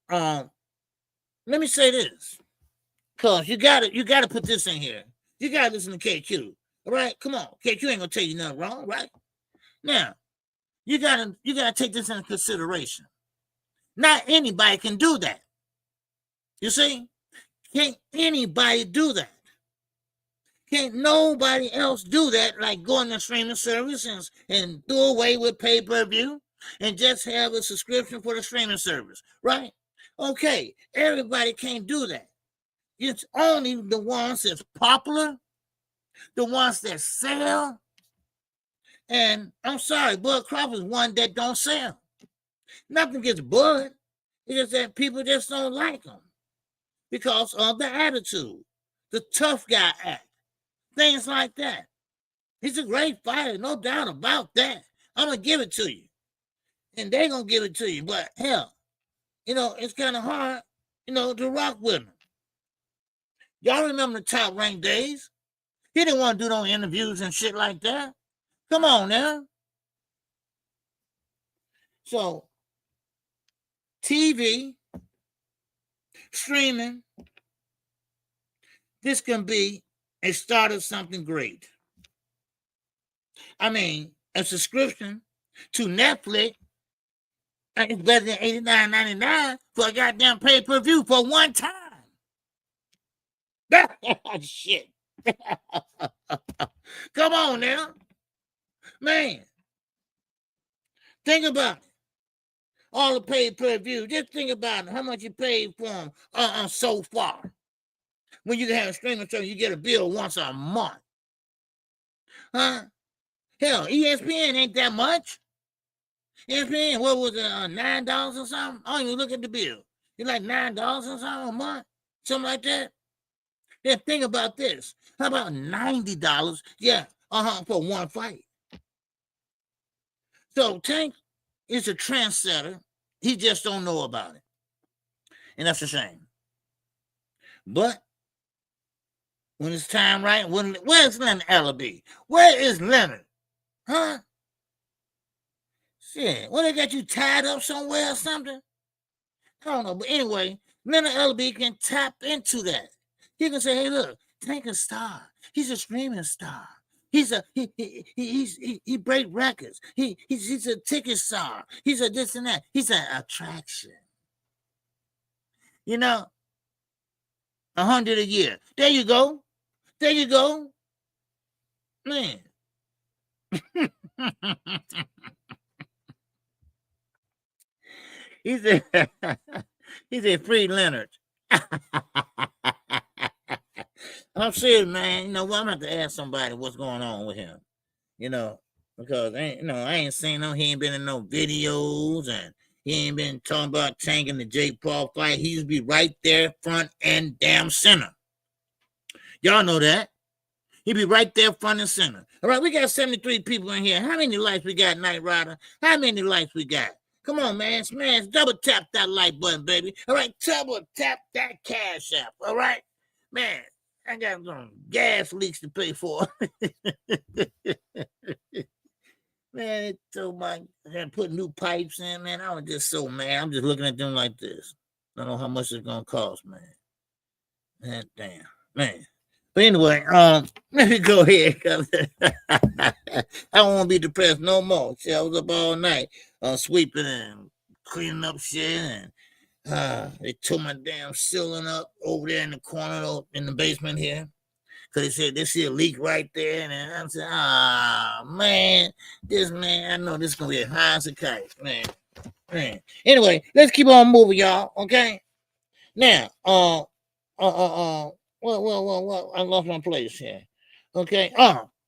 let me say this, cause you gotta put this in here. You gotta listen to KQ. All right, come on, KQ ain't gonna tell you nothing wrong, right? Now, you gotta take this into consideration. Not anybody can do that. You see, can't anybody do that? Can't nobody else do that, like go on the streaming service and do away with pay-per-view and just have a subscription for the streaming service, right? Okay, everybody can't do that. It's only the ones that's popular, the ones that sell. And I'm sorry, Bud Crawford is one that don't sell. Nothing against Bud. It's just that people just don't like him because of the attitude, the tough guy act, things like that. He's a great fighter, no doubt about that. I'm going to give it to you. And they're going to give it to you. But hell, it's kind of hard, to rock with him. Y'all remember the Top Rank days? He didn't want to do no interviews and shit like that. Come on now. So, TV, streaming, this can be a start of something great. I mean, a subscription to Netflix is better than $89.99 for a goddamn pay-per-view for one time. Shit. Come on now. Man. Think about it. All the pay-per-view. Just think about it. How much you paid for them so far. When you have a streaming service, you get a bill once a month. Huh? Hell, ESPN ain't that much. ESPN, what was it, $9 or something? I don't even look at the bill. It's like $9 or something a month? Something like that? Then think about this. How about $90? Yeah, for one fight. So Tank is a trendsetter. He just don't know about it. And that's a shame. But when it's time, right? Where's Leonard Ellaby? Where is Leonard? Huh? Shit, what, they got you tied up somewhere or something? I don't know. But anyway, Leonard Ellaby can tap into that. He can say, hey, look, Tank a star. He's a streaming star. he break records. He's a ticket star. He's a this and that. He's an attraction. You know, 100 a year. There you go. There you go. Man. he said free Leonard. I'm serious, man. You know what? I'm gonna have to ask somebody what's going on with him. You know, because I ain't seen no. He ain't been in no videos, and he ain't been talking about tanking the Jake Paul fight. He used to be right there, front and damn center. Y'all know that. He be right there, front and center. All right, we got 73 people in here. How many likes we got, Knight Rider? How many likes we got? Come on, man. Smash, double tap that like button, baby. All right, double tap that cash app. All right, man. I got some gas leaks to pay for. Man, it told my had put new pipes in, man. I was just so mad. I'm just looking at them like this. I don't know how much it's gonna cost, man. That damn, man. But anyway, let me go ahead. I don't want to be depressed no more. See, I was up all night sweeping and cleaning up shit, and they tore my damn ceiling up over there in the corner in the basement here. Because they said this here leak right there. And I said, man, I know this is going to be high as a kite, man. Anyway, let's keep on moving, y'all, okay? Now, well, I lost my place here. Okay.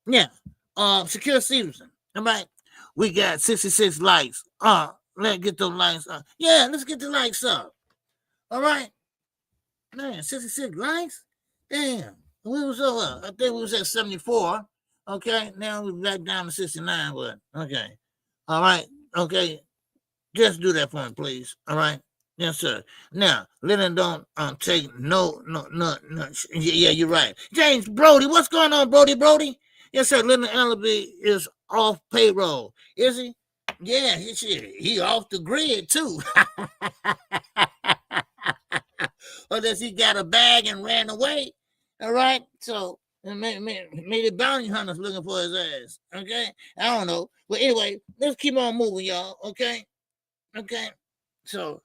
Yeah. Shakur Stevenson. All right. We got 66 likes. Let's get those likes up. Yeah, let's get the likes up. All right. Man, 66 likes? Damn. We was I think we was at 74. Okay. Now we're back down to 69, but okay. All right. Okay. Just do that for me, please. All right. Yes, sir. Now, Lennon don't take no. Yeah, you're right. James Brody, what's going on, Brody? Yes, sir. Lennon Ellaby is off payroll. Is he? Yeah, he off the grid, too. Or does he got a bag and ran away? All right. So, maybe bounty hunters looking for his ass. Okay? I don't know. But anyway, let's keep on moving, y'all. Okay? Okay? So,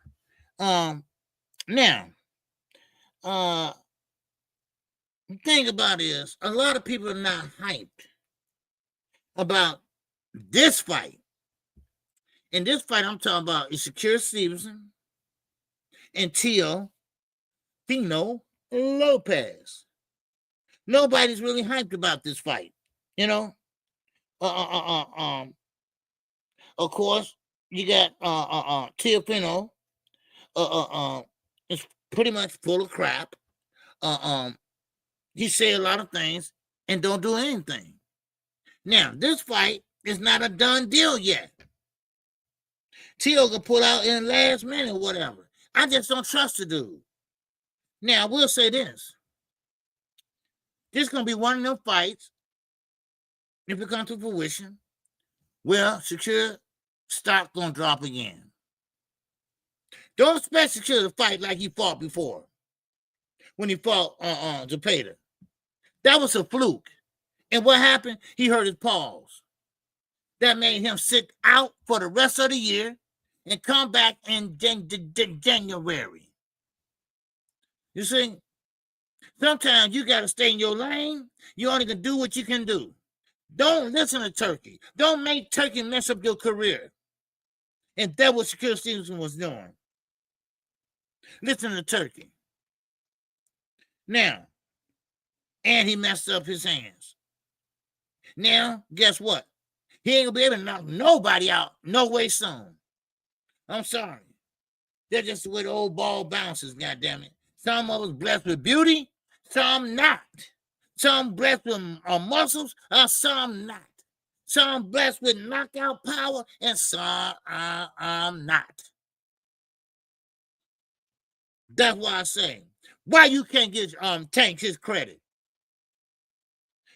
now, the thing about it is, a lot of people are not hyped about this fight. And this fight I'm talking about is Shakur Stevenson and Tino Lopez. Nobody's really hyped about this fight, you know. Of course, you got Teofimo. It's pretty much full of crap. He say a lot of things and don't do anything. Now, this fight is not a done deal yet. Tio can pull out in the last minute or whatever. I just don't trust the dude. Now, I will say this. This is going to be one of them fights, if it comes to fruition, where Shakur stock going to drop again. Don't expect Shakur to fight like he fought before. When he fought Zepeda. That was a fluke. And what happened? He hurt his paws. That made him sit out for the rest of the year and come back in January. You see? Sometimes you got to stay in your lane. You only can do what you can do. Don't listen to Turkey. Don't make Turkey mess up your career. And that's what Shakur Stevenson was doing. Listen to Turkey. Now, and he messed up his hands. Now, guess what? He ain't gonna be able to knock nobody out no way soon. I'm sorry. That's just the way the old ball bounces, goddammit. Some of us blessed with beauty, some not. Some blessed with muscles, some not. Some blessed with knockout power, and some not. That's why I say, why you can't give Tank his credit?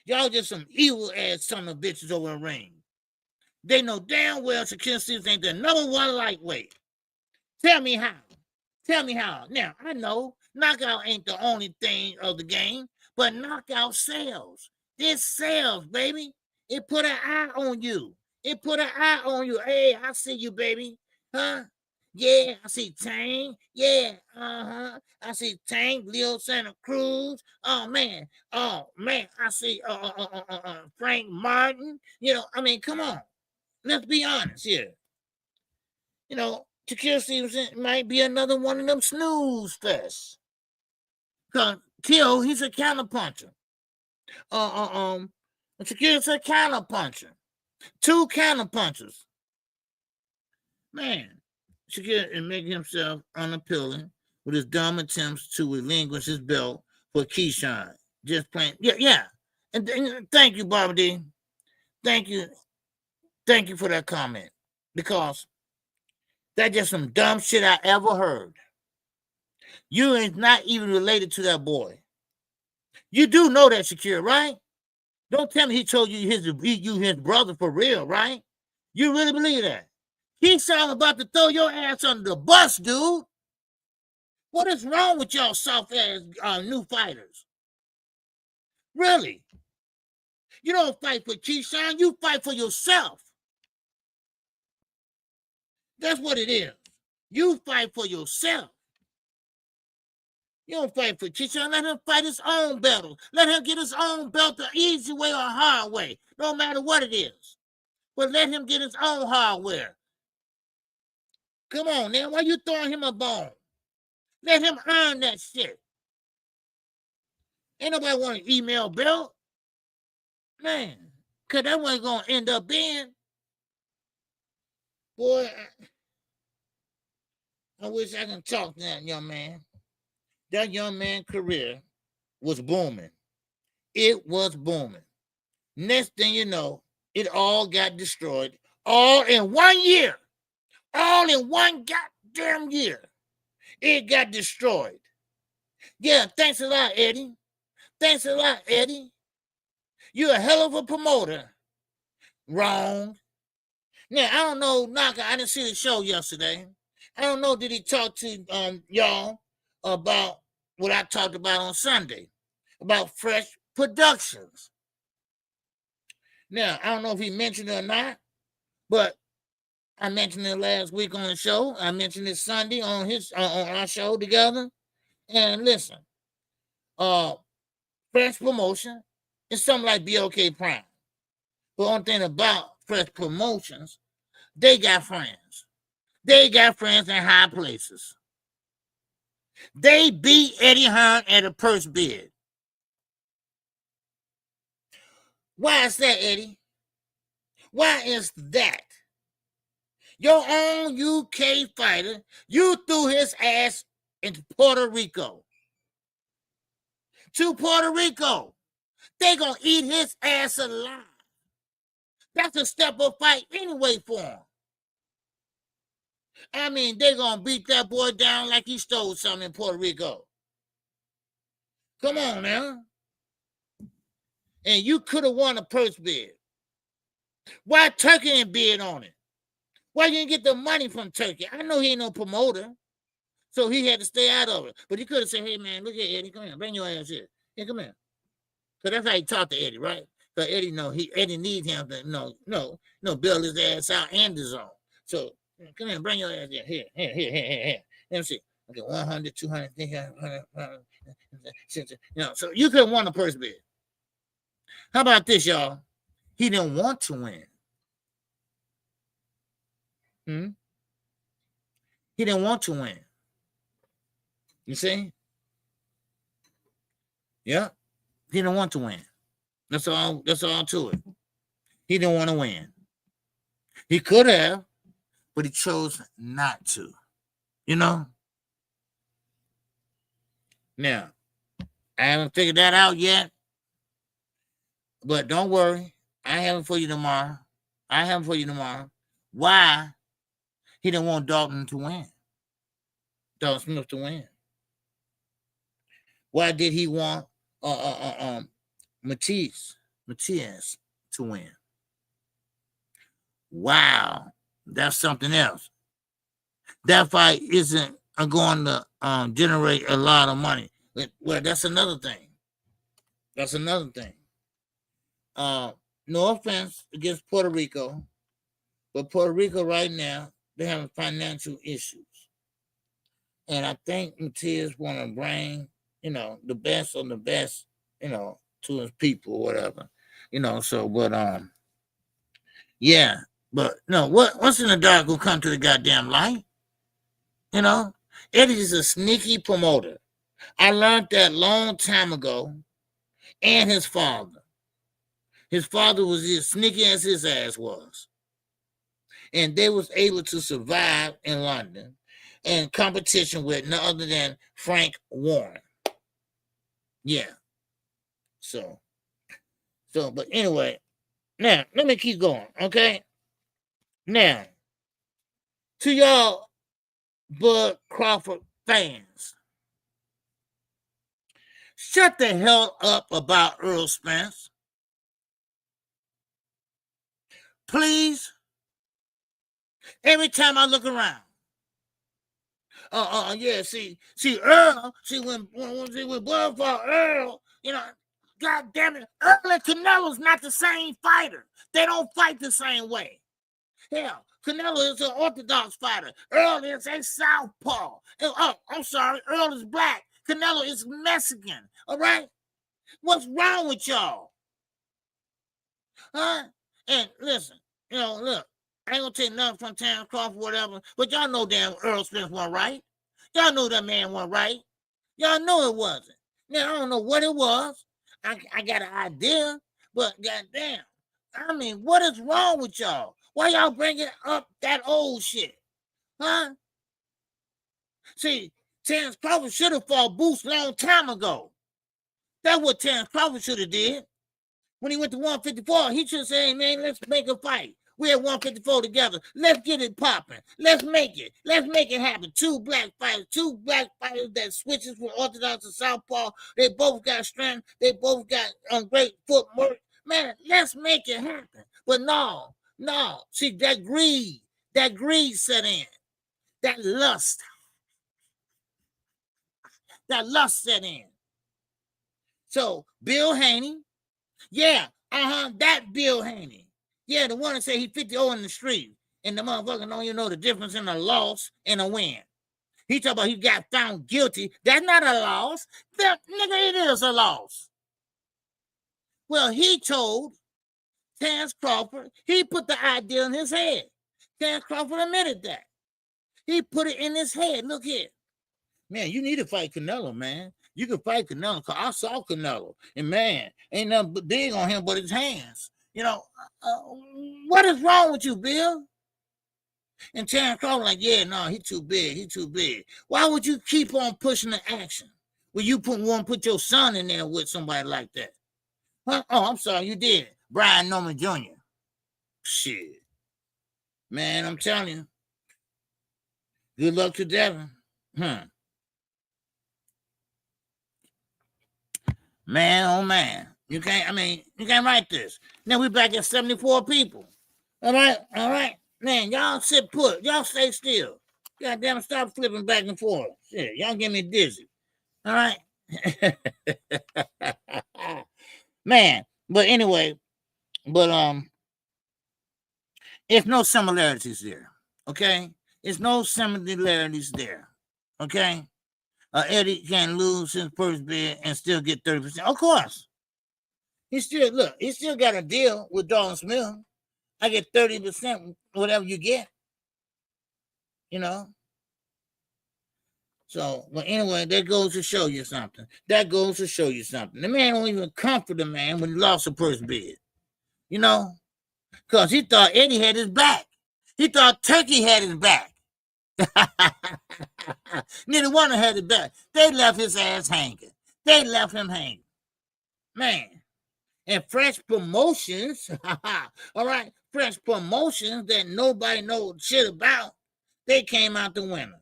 Y'all just some evil ass son of bitches over in the ring. They know damn well Shakur Stevenson ain't the number one lightweight. Tell me how. Tell me how. Now, I know knockout ain't the only thing of the game, but knockout sells. This sells, baby. It put an eye on you. It put an eye on you. Hey, I see you, baby. Huh? Yeah, I see Tank. Yeah, I see Tank, Leo Santa Cruz. Oh man, I see Frank Martin. You know, I mean, come on. Let's be honest here. You know, Shakur Stevenson might be another one of them snooze fests. Kill, he's a counterpuncher. Shakur's a counterpuncher. 2 counterpunchers. Man, Shakur is making himself unappealing with his dumb attempts to relinquish his belt for Keyshawn. Just plain, yeah. And thank you, Barbara D. Thank you for that comment, because that's just some dumb shit I ever heard. You ain't not even related to that boy. You do know that, Shakur, right? Don't tell me he told you his brother for real, right? You really believe that? Keyshawn about to throw your ass under the bus, dude. What is wrong with y'all soft-ass new fighters? Really? You don't fight for Keyshawn, you fight for yourself. That's what it is. You fight for yourself. You don't fight for Keyshawn. Let him fight his own battle. Let him get his own belt the easy way or hard way, no matter what it is. But let him get his own hardware. Come on, now. Why you throwing him a bone? Let him earn that shit. Ain't nobody want an email belt. Man, because that wasn't going to end up being. Boy, I wish I could talk to that young man. That young man's career was booming. It was booming. Next thing you know, it all got destroyed. All in 1 year. All in one goddamn year. It got destroyed. Yeah, thanks a lot, Eddie. Thanks a lot, Eddie. You're a hell of a promoter. Wrong. Now, I don't know, Naka, I didn't see the show yesterday. I don't know, did he talk to y'all about what I talked about on Sunday, about Fresh Productions? Now, I don't know if he mentioned it or not, but I mentioned it last week on the show. I mentioned it Sunday on our show together. And listen, Fresh Promotion is something like BOK Prime. But one thing about Fresh Promotions, they got friends. They got friends in high places. They beat Eddie Hearn at a purse bid. Why is that, Eddie? Why is that? Your own UK fighter, you threw his ass into Puerto Rico. To Puerto Rico. They gonna eat his ass alive. That's a step-up fight anyway for him. I mean, they gonna beat that boy down like he stole something in Puerto Rico. Come on now. And you could have won a purse bid. Why Turkey didn't bid on it? Why you didn't get the money from Turkey? I know he ain't no promoter, so he had to stay out of it. But he could have said, hey, man, look here, Eddie, come here. Bring your ass here. Here, come here. So that's how he talked to Eddie, right? So Eddie Eddie needs him to build his ass out and his own. So come here, bring your ass here. Here. Let me see. Okay, 100, 200, 300, so you could have won the purse bid. How about this, y'all? He didn't want to win. He didn't want to win. You see? Yeah. He didn't want to win. That's all to it. He didn't want to win. He could have, but he chose not to. You know? Now, I haven't figured that out yet. But don't worry. I have it for you tomorrow. Why he didn't want Dalton to win? Dalton Smith to win. Why did he want Matias to win? Wow, that's something else. That fight isn't going to generate a lot of money. Well, that's another thing. No offense against Puerto Rico, but Puerto Rico right now, they're having financial issues. And I think Matias want to bring, the best of the best, to his people or whatever. So, but, yeah. But, no, what's in the dark will come to the goddamn light? Eddie's a sneaky promoter. I learned that long time ago. And his father. His father was as sneaky as his ass was. And they was able to survive in London in competition with none other than Frank Warren. Yeah. So, but anyway, now let me keep going, okay? Now, to y'all Bud Crawford fans, shut the hell up about Errol Spence. Please. Every time I look around. Yeah, see Earl, when Bud fought Earl, God damn it, Earl and Canelo's not the same fighter. They don't fight the same way. Hell, Canelo is an orthodox fighter. Earl is a southpaw. I'm sorry, Earl is black. Canelo is Mexican. All right? What's wrong with y'all? Huh? And listen, look, I ain't gonna take nothing from Terrence Crawford, whatever, but y'all know damn Errol Spence wasn't right. Y'all know that man wasn't right. Y'all know it wasn't. Now, I don't know what it was. I got an idea, but goddamn, I mean, what is wrong with y'all? Why y'all bringing up that old shit? Huh? See, Terrence Crawford should have fought Boots long time ago. That's what Terrence Crawford should have did. When he went to 154, he should say, hey, man, let's make a fight. We're at 154 together. Let's get it popping. Let's make it. Let's make it happen. Two black fighters that switches from orthodox to southpaw. They both got strength. They both got great footwork. Man, let's make it happen. But no. See, that greed set in. That lust set in. So, Bill Haney, yeah, that Bill Haney. Yeah, the one that say he 50-0 in the street, and the motherfucker don't even know the difference in a loss and a win. He talk about he got found guilty. That's not a loss. That nigga, it is a loss. Well, he told Terrence Crawford, he put the idea in his head. Terrence Crawford admitted that. He put it in his head. Look here. Man, you need to fight Canelo, man. You can fight Canelo, because I saw Canelo. And man, ain't nothing big on him but his hands. What is wrong with you, Bill? And Terrence Crawford like, yeah, no, he too big. Why would you keep on pushing the action? Well, you put your son in there with somebody like that? Huh? Oh, I'm sorry, you did. Brian Norman Jr. Shit. Man, I'm telling you. Good luck to Devin. Man, oh man. You can't write this. Now we back at 74 people. All right. Man, y'all sit put. Y'all stay still. Goddamn, stop flipping back and forth. Shit, y'all get me dizzy. All right. Man, but anyway, it's no similarities there. Okay? It's no similarities there. Okay? Eddie can lose his first bid and still get 30%. Of course. He still got a deal with Dalton Smith. I get 30%, whatever you get. So, but anyway, that goes to show you something. The man don't even comfort the man when he lost the first bid. Because he thought Eddie had his back. He thought Turkey had his back. Neither one of them had his back. They left his ass hanging. They left him hanging. Man. And fresh promotions, all right, fresh promotions that nobody knows shit about, they came out the winner.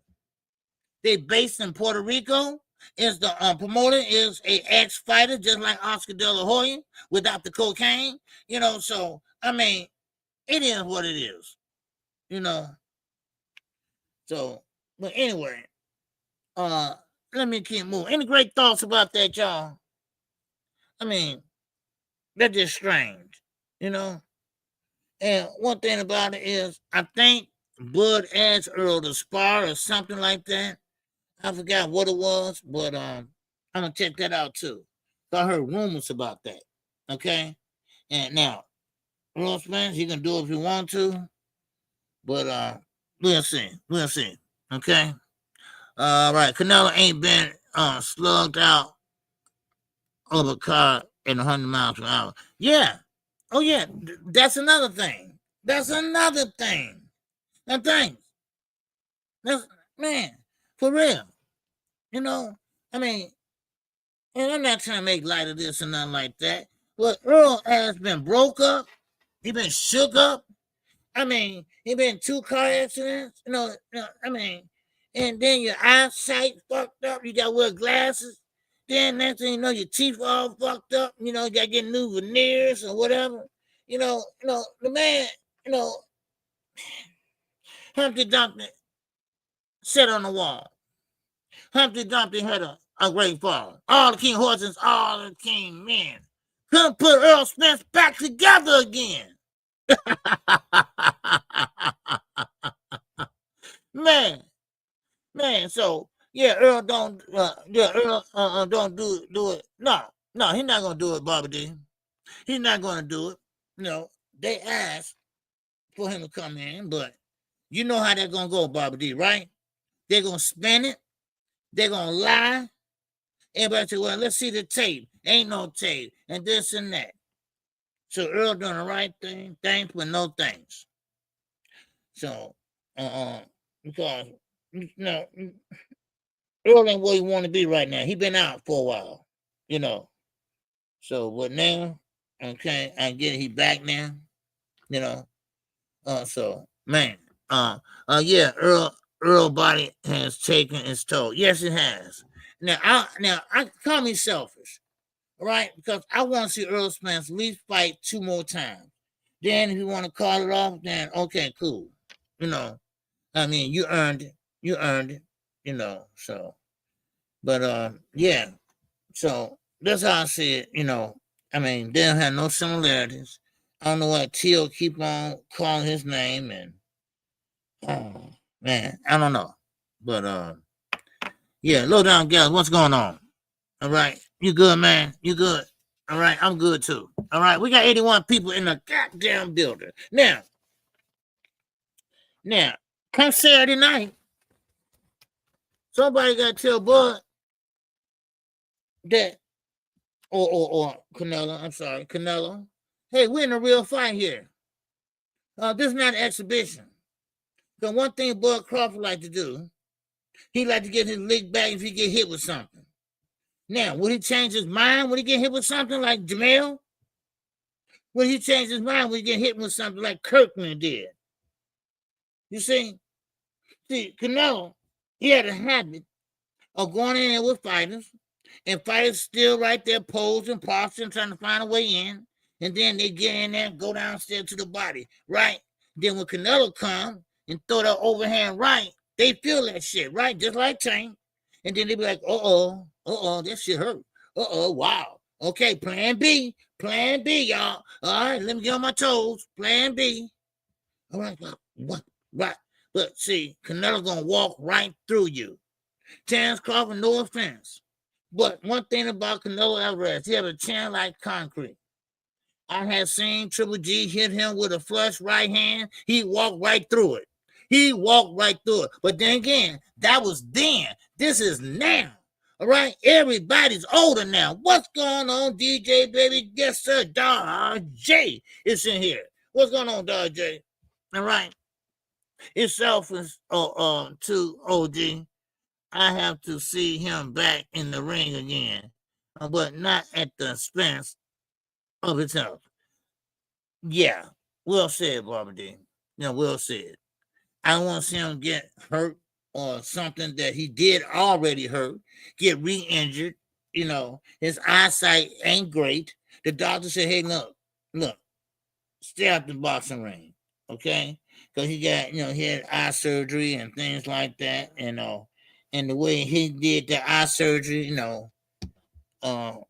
They based in Puerto Rico. Is the promoter is a ex-fighter, just like Oscar De La Hoya, without the cocaine. So, I mean, it is what it is. So, but anyway, let me keep moving. Any great thoughts about that, y'all? I mean, That's just strange, you know. And one thing about it is, I think Bud asked Earl to spar or something like that. I forgot what it was, but I'm gonna check that out too. I heard rumors about that. Okay, and now Errol Spence, he can do it if he want to, but we'll see. We'll see. Okay. All right. Canelo ain't been slugged out of a car at 100 miles per hour. Yeah. Oh yeah. That's another thing. That's another thing. And things. That's man, for real. You know, I mean, and I'm not trying to make light of this or nothing like that. But Earl has been broke up. He been shook up. I mean, he been in 2 car accidents. I mean, and then your eyesight fucked up. You got to wear glasses. Then next thing you know, your teeth all fucked up. You got to get new veneers or whatever. The man, Humpty Dumpty sat on the wall. Humpty Dumpty had a great fall. All the king horses, all the king men. Couldn't put Errol Spence back together again. man. So yeah, Earl don't don't do it. No, he's not gonna do it, Bobby D. He's not gonna do it. They asked for him to come in, but you know how they're gonna go, Bobby D, right? They're gonna spin it. They're gonna lie. Everybody say, well, let's see the tape. Ain't no tape, and this and that. So Earl doing the right thing, thanks, but no thanks. So, because Earl ain't where he want to be right now. He been out for a while, So, but now, okay, I get it. He back now, So, man, yeah, Earl body has taken its toll. Yes, it has. Now, I call me selfish, right? Because I want to see Errol Spence at least fight 2 more times. Then, if you want to call it off, then okay, cool. I mean, you earned it. So, but yeah. So that's how I see it. I mean, they don't have no similarities. I don't know why Teal keep on calling his name, and man, I don't know. But yeah, low down gals, what's going on? All right, you good, man? You good? All right, I'm good too. All right, we got 81 people in the goddamn building now. Come Saturday night, somebody got to tell Bud that, or Canelo, I'm sorry, Canelo, hey, we're in a real fight here. This is not an exhibition. Because one thing Bud Crawford like to do, he like to get his lick back if he get hit with something. Now, would he change his mind when he get hit with something like Jamel? Would he change his mind when he get hit with something like Kirkland did? You see, Canelo, he had a habit of going in there with fighters, and fighters still right there posing, posturing, trying to find a way in, and then they get in there and go downstairs to the body, right? Then when Canelo come and throw that overhand right, they feel that shit, right? Just like Tank. And then they be like, that shit hurt. Wow. Okay, plan B, y'all. All right, let me get on my toes. Plan B. All right, what? Right. But see, Canelo gonna walk right through you. Terrence Crawford, no offense. But one thing about Canelo Alvarez, he have a chin like concrete. I have seen Triple G hit him with a flush right hand. He walked right through it. But then again, that was then. This is now. All right? Everybody's older now. What's going on, DJ, baby? Yes, sir. Dog J is in here. What's going on, Dog J? All right? It's selfish to OG. I have to see him back in the ring again, but not at the expense of his health. Yeah, well said, Barbara D. Well said. I don't want to see him get hurt or something that he did already hurt, get re-injured. His eyesight ain't great. The doctor said, hey, look, stay out the boxing ring, okay? Because he got, he had eye surgery and things like that, and the way he did the eye surgery, when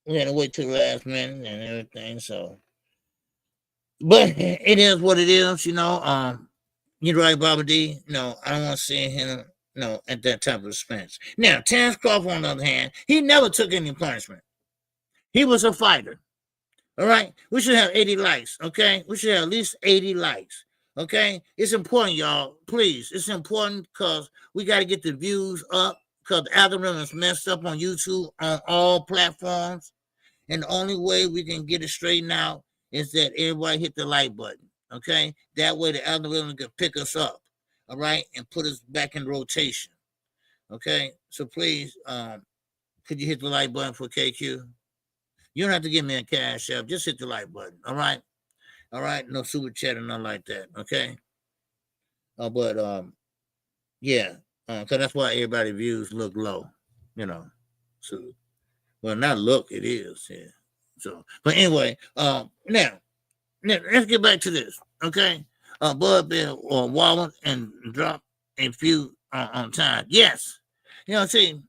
We had to wait till the last minute and everything. So, but it is what it is, you know. You're right, Bobby D. No, I don't want to see him, at that type of expense. Now, Terrence Crawford, on the other hand, he never took any punishment. He was a fighter. All right, we should have 80 likes. Okay, we should have at least 80 likes. Okay, it's important, y'all. Please, it's important because we got to get the views up because the algorithm is messed up on YouTube on all platforms, and the only way we can get it straightened out is that everybody hit the like button. Okay, that way the algorithm can pick us up. All right, and put us back in rotation. Okay, so please, could you hit the like button for KQ? You don't have to give me a cash app. Just hit the like button. All right. All right. No super chat or nothing like that. Okay. Yeah. Because that's why everybody's views look low. So, well, not look, it is. Yeah. So, but anyway, now let's get back to this. Okay. Bud been wallet and drop a few on time. Yes. See.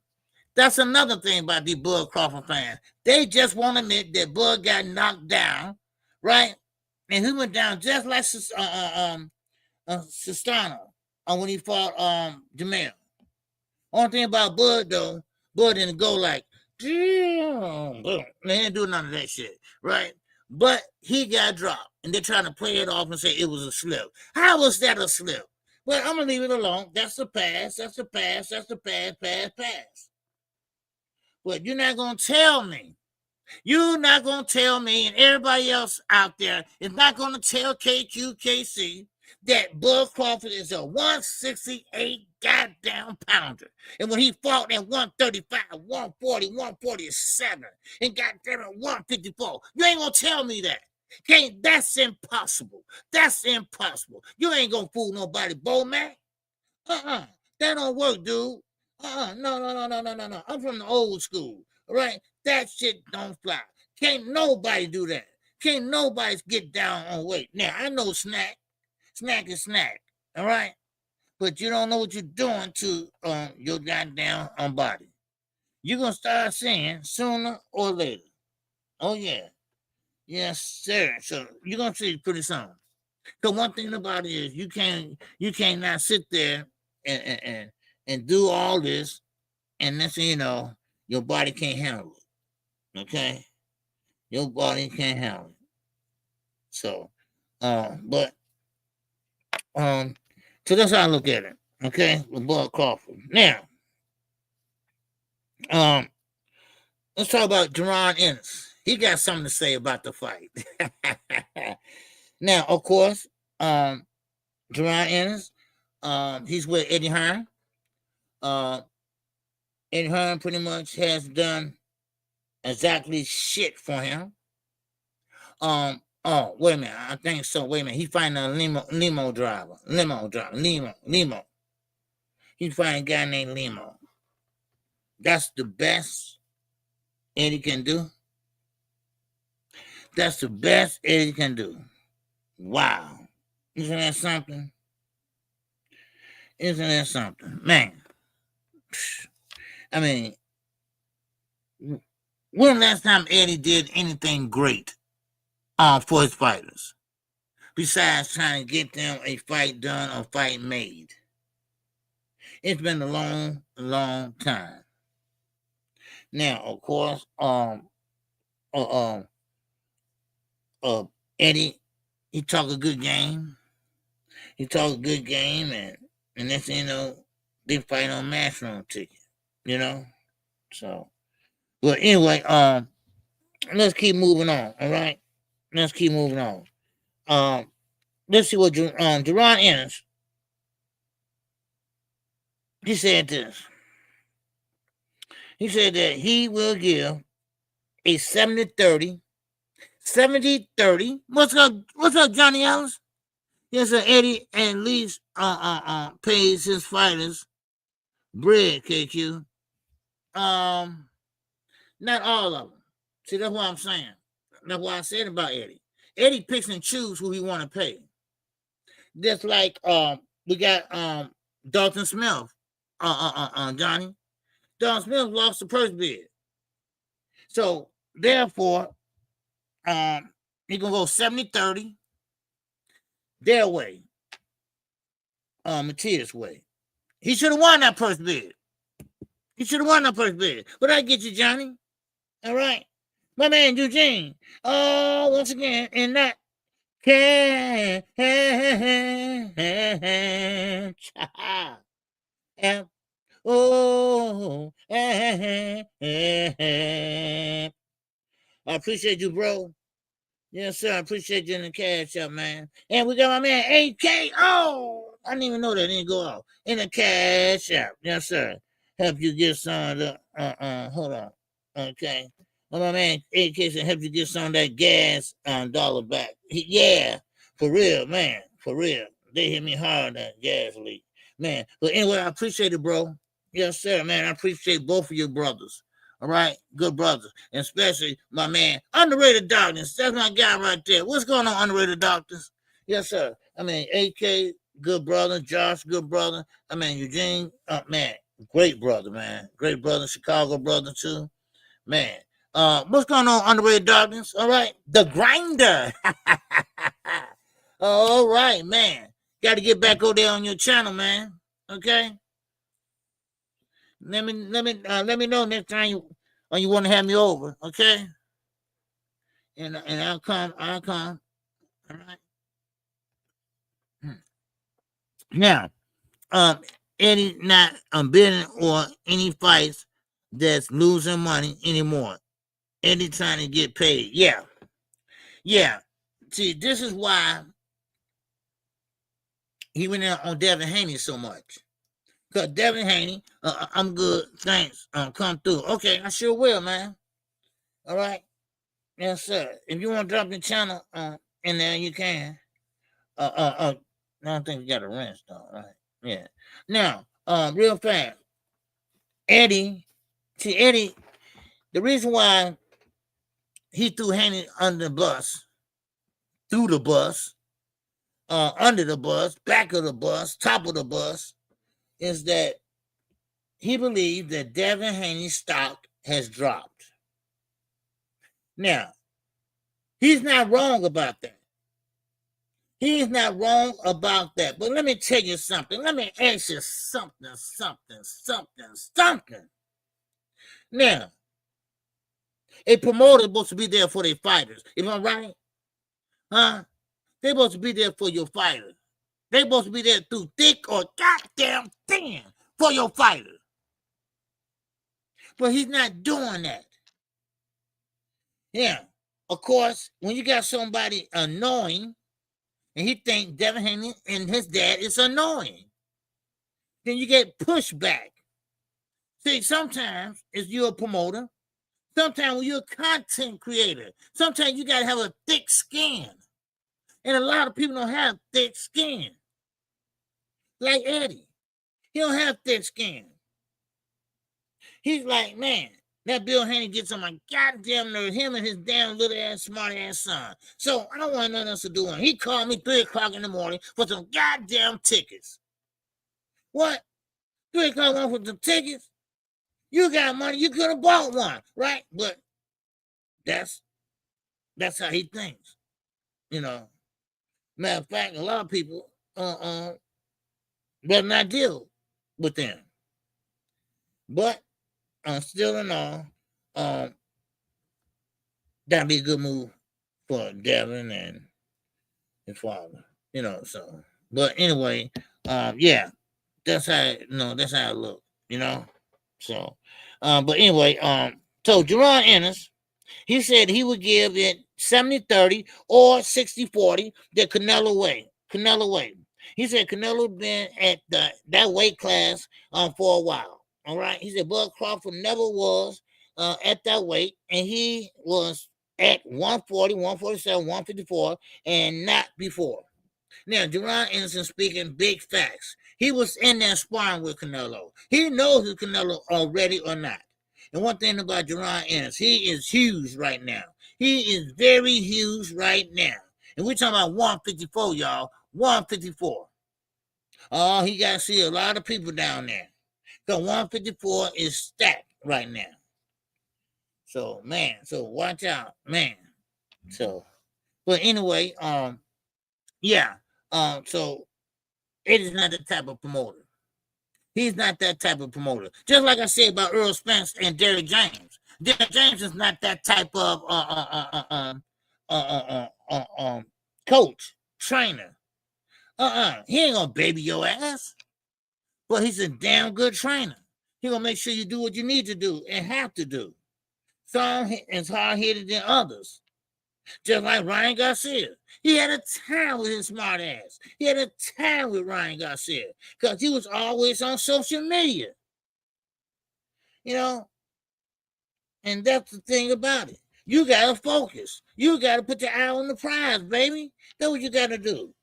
That's another thing about these Bud Crawford fans. They just won't admit that Bud got knocked down, right? And he went down just like Sistano when he fought Jamel. Only thing about Bud, though, Bud didn't go like, damn. They didn't do none of that shit, right? But he got dropped, and they're trying to play it off and say it was a slip. How was that a slip? Well, I'm going to leave it alone. That's the pass. That's the pass. That's the pass. But you're not going to tell me. You're not going to tell me, and everybody else out there is not going to tell KQKC that Bud Crawford is a 168 goddamn pounder. And when he fought at 135, 140, 147, and goddamn it, 154, you ain't going to tell me that. That's impossible. That's impossible. You ain't going to fool nobody, Bo Mac. That don't work, dude. No. I'm from the old school. All right? That shit don't fly. Can't nobody do that. Can't nobody get down on weight. Now, I know snack. Snack is snack. All right? But you don't know what you're doing to your goddamn body. You're going to start seeing sooner or later. Oh, yeah. Yes, sir. So you're going to see pretty soon. Because one thing about it is you can't not sit there and do all this, and next thing you know, your body can't handle it. Okay? Your body can't handle it. So, so that's how I look at it. Okay? With Bud Crawford. Now, let's talk about Jaron Ennis. He got something to say about the fight. Now, of course, Jaron Ennis, he's with Eddie Hearn. Eddie Hearn pretty much has done exactly shit for him. Oh, wait a minute. I think so. Wait a minute. He's fighting a limo driver. Limo. He's fighting a guy named Limo. That's the best Eddie can do. That's the best Eddie can do. Wow. Isn't that something? Isn't that something? Man. I mean, when last time Eddie did anything great for his fighters? Besides trying to get them a fight done or fight made. It's been a long, long time. Now, of course, Eddie, he talk a good game. And next thing you know, they fight on Matchroom ticket. So, well, anyway, let's keep moving on. All right, let's keep moving on. Let's see what Jaron Ennis. He said this. He said that he will give a 70-30. 70-30. What's up, Johnny Ellis? Yes, sir. Eddie at least pays his fighters bread, KQ. Not all of them. See, that's what I'm saying. That's what I said about Eddie. Eddie picks and chooses who he want to pay. Just like we got Dalton Smith, Johnny. Dalton Smith lost the purse bid. So therefore, he gonna go 70-30 their way, Matias' way. He should have won that first bid. But I get you, Johnny. All right. My man Eugene. Oh, once again, in that catch. Oh, I appreciate you, bro. Yes, sir. I appreciate you in the cash up, man. And we got my man AK. Oh, I didn't even know that didn't go off. In the cash app. Yes, sir. Help you get some of the hold on. Okay. Well, my man AK said help you get some of that gas dollar back. Yeah, for real, man. For real. They hit me hard on that gas leak. Man. But anyway, I appreciate it, bro. Yes, sir, man. I appreciate both of your brothers. All right, good brothers, and especially my man, Underrated Darkness. That's my guy right there. What's going on, Underrated Darkness? Yes, sir. I mean, AK, good brother. Josh, good brother. I mean, Eugene, man, great brother, man. Great brother. Chicago brother, too. Man, what's going on, Underrated Darkness? All right, the grinder. All right, man. Got to get back over there on your channel, man. Okay? Let me know next time you want to have me over, okay? And I'll come. All right. Now, Eddie not bidding or any fights that's losing money anymore. Eddie trying to get paid. Yeah. See, this is why he went out on Devin Haney so much. Because Devin Haney, I'm good. Thanks. Come through. Okay, I sure will, man. All right. Yes, sir. If you want to drop your channel in there, you can. I don't think you got a wrench, though, right? Yeah. Now, real fast. Eddie, the reason why he threw Haney under the bus, through the bus, under the bus, back of the bus, top of the bus, is that he believed that Devin Haney's stock has dropped. Now, he's not wrong about that. But let me tell you something. Let me ask you something. Now, a promoter is supposed to be there for their fighters. Am I right? Huh? They're supposed to be there for your fighters. They're supposed to be there through thick or goddamn thin for your fighter. But he's not doing that. Yeah. Of course, when you got somebody annoying, and he thinks Devin Haney and his dad is annoying, then you get pushback. See, sometimes if you're a promoter, sometimes when you're a content creator, sometimes you got to have a thick skin. And a lot of people don't have thick skin. Like Eddie. He don't have thick skin. He's like, man, that Bill Haney gets on my goddamn nerve, him and his damn little ass, smart ass son. So I don't want nothing else to do with him. He called me 3 o'clock in the morning for some goddamn tickets. What? 3 o'clock for some tickets? You got money, you could have bought one, right? But that's how he thinks. You know. Matter of fact, a lot of people better not deal with them. But still in all, that'd be a good move for Devin and his father, you know. So, but anyway, yeah, that's how it look, you know. So, but anyway, so Jerron Ennis, he said he would give it 70-30 or 60-40 the Canelo way. He said Canelo been at that weight class for a while. All right. He said Bud Crawford never was at that weight, and he was at 140, 147, 154, and not before. Now, Jerron Ennis speaking big facts. He was in there sparring with Canelo. He knows if Canelo already or not. And one thing about Jerron Ennis, he is huge right now. He is very huge right now. And we're talking about 154, y'all. 154. Oh, he got to see a lot of people down there. So 154 is stacked right now. So man, so watch out, man. So, but anyway, yeah, so it is not that type of promoter. He's not that type of promoter. Just like I said about Errol Spence and Derrick James. Derrick James is not that type of coach, trainer. He ain't gonna baby your ass, but he's a damn good trainer. He gonna make sure you do what you need to do and have to do. Some is hard-headed than others. Just like Ryan Garcia. He had a time with his smart ass. He had a time with Ryan Garcia because he was always on social media. You know, and that's the thing about it. You got to focus. You got to put your eye on the prize, baby. That's what you got to do.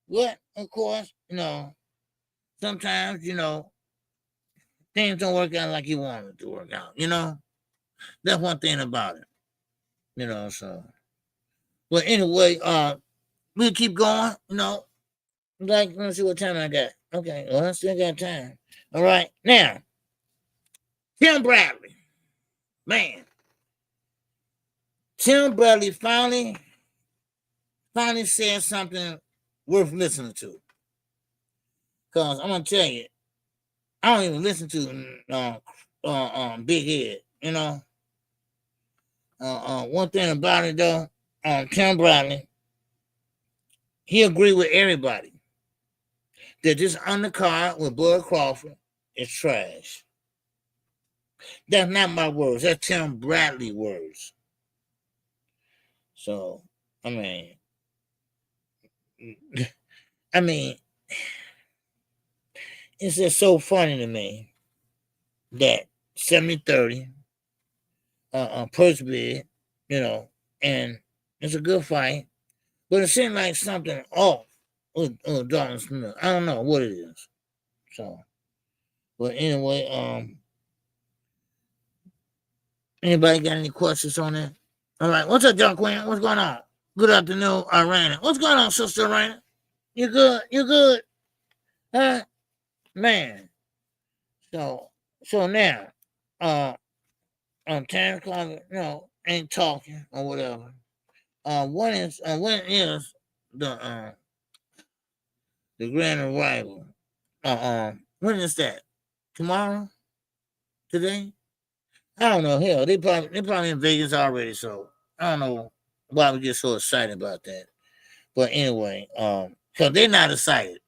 But, of course, sometimes, things don't work out like you want it to work out, That's one thing about it. So. But anyway, we'll keep going, Like, let's see what time I got. Okay, well, I still got time. All right, now, Tim Bradley. Man. Tim Bradley finally said something worth listening to. Because I'm going to tell you, I don't even listen to Big Head, one thing about it, though, Tim Bradley, he agreed with everybody that this undercard with Bud Crawford is trash. That's not my words. That's Tim Bradley words. So, I mean, it's just so funny to me that 70-30 purse bid, and it's a good fight, but it seemed like something off with Dalton Smith. I don't know what it is. So, but anyway, anybody got any questions on that? All right, what's up, John Quinn? What's going on? Good afternoon, Raina. What's going on, Sister Raina? You good? You good? Huh? Man. So now, Terrence Crawford, ain't talking or whatever. When is the grand arrival? When is that? Tomorrow? Today? I don't know. Hell, they probably in Vegas already, so I don't know why we get so excited about that. But anyway, because they're not excited.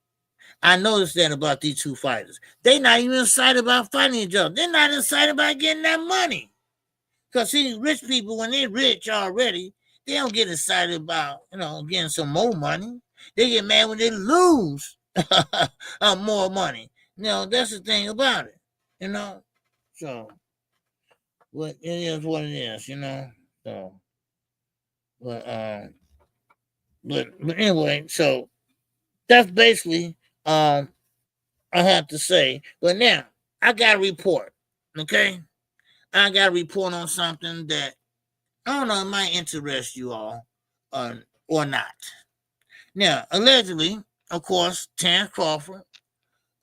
I noticed that about these two fighters. They're not even excited about fighting each other. They're not excited about getting that money. Because see, rich people, when they're rich already, they don't get excited about, getting some more money. They get mad when they lose more money. That's the thing about it, So, but it is what it is, So, but anyway, so that's basically I have to say. But now I got a report, okay? I got a report on something that I don't know, it might interest you all or not. Now, allegedly, of course, Terrence Crawford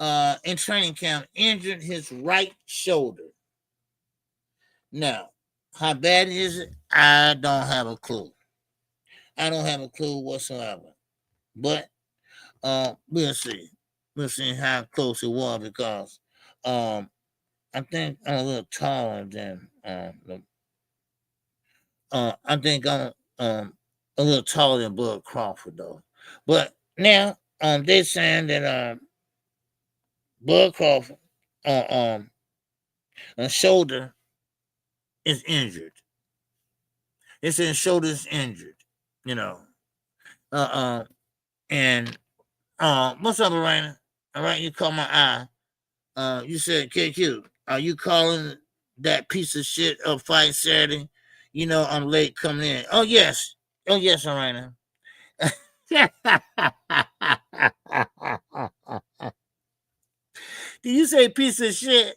in training camp injured his right shoulder. Now, how bad is it? I don't have a clue. I don't have a clue whatsoever. But we'll see. We'll see how close it was because I think I'm a little taller than I think I'm a little taller than Bud Crawford though. But now they're saying that Bud Crawford shoulder is injured. They said shoulder is injured, and what's up, Arena? All right, you caught my eye. You said KQ, are you calling that piece of shit of fight Saturday? I'm late coming in. Oh yes, Arena. Did you say piece of shit?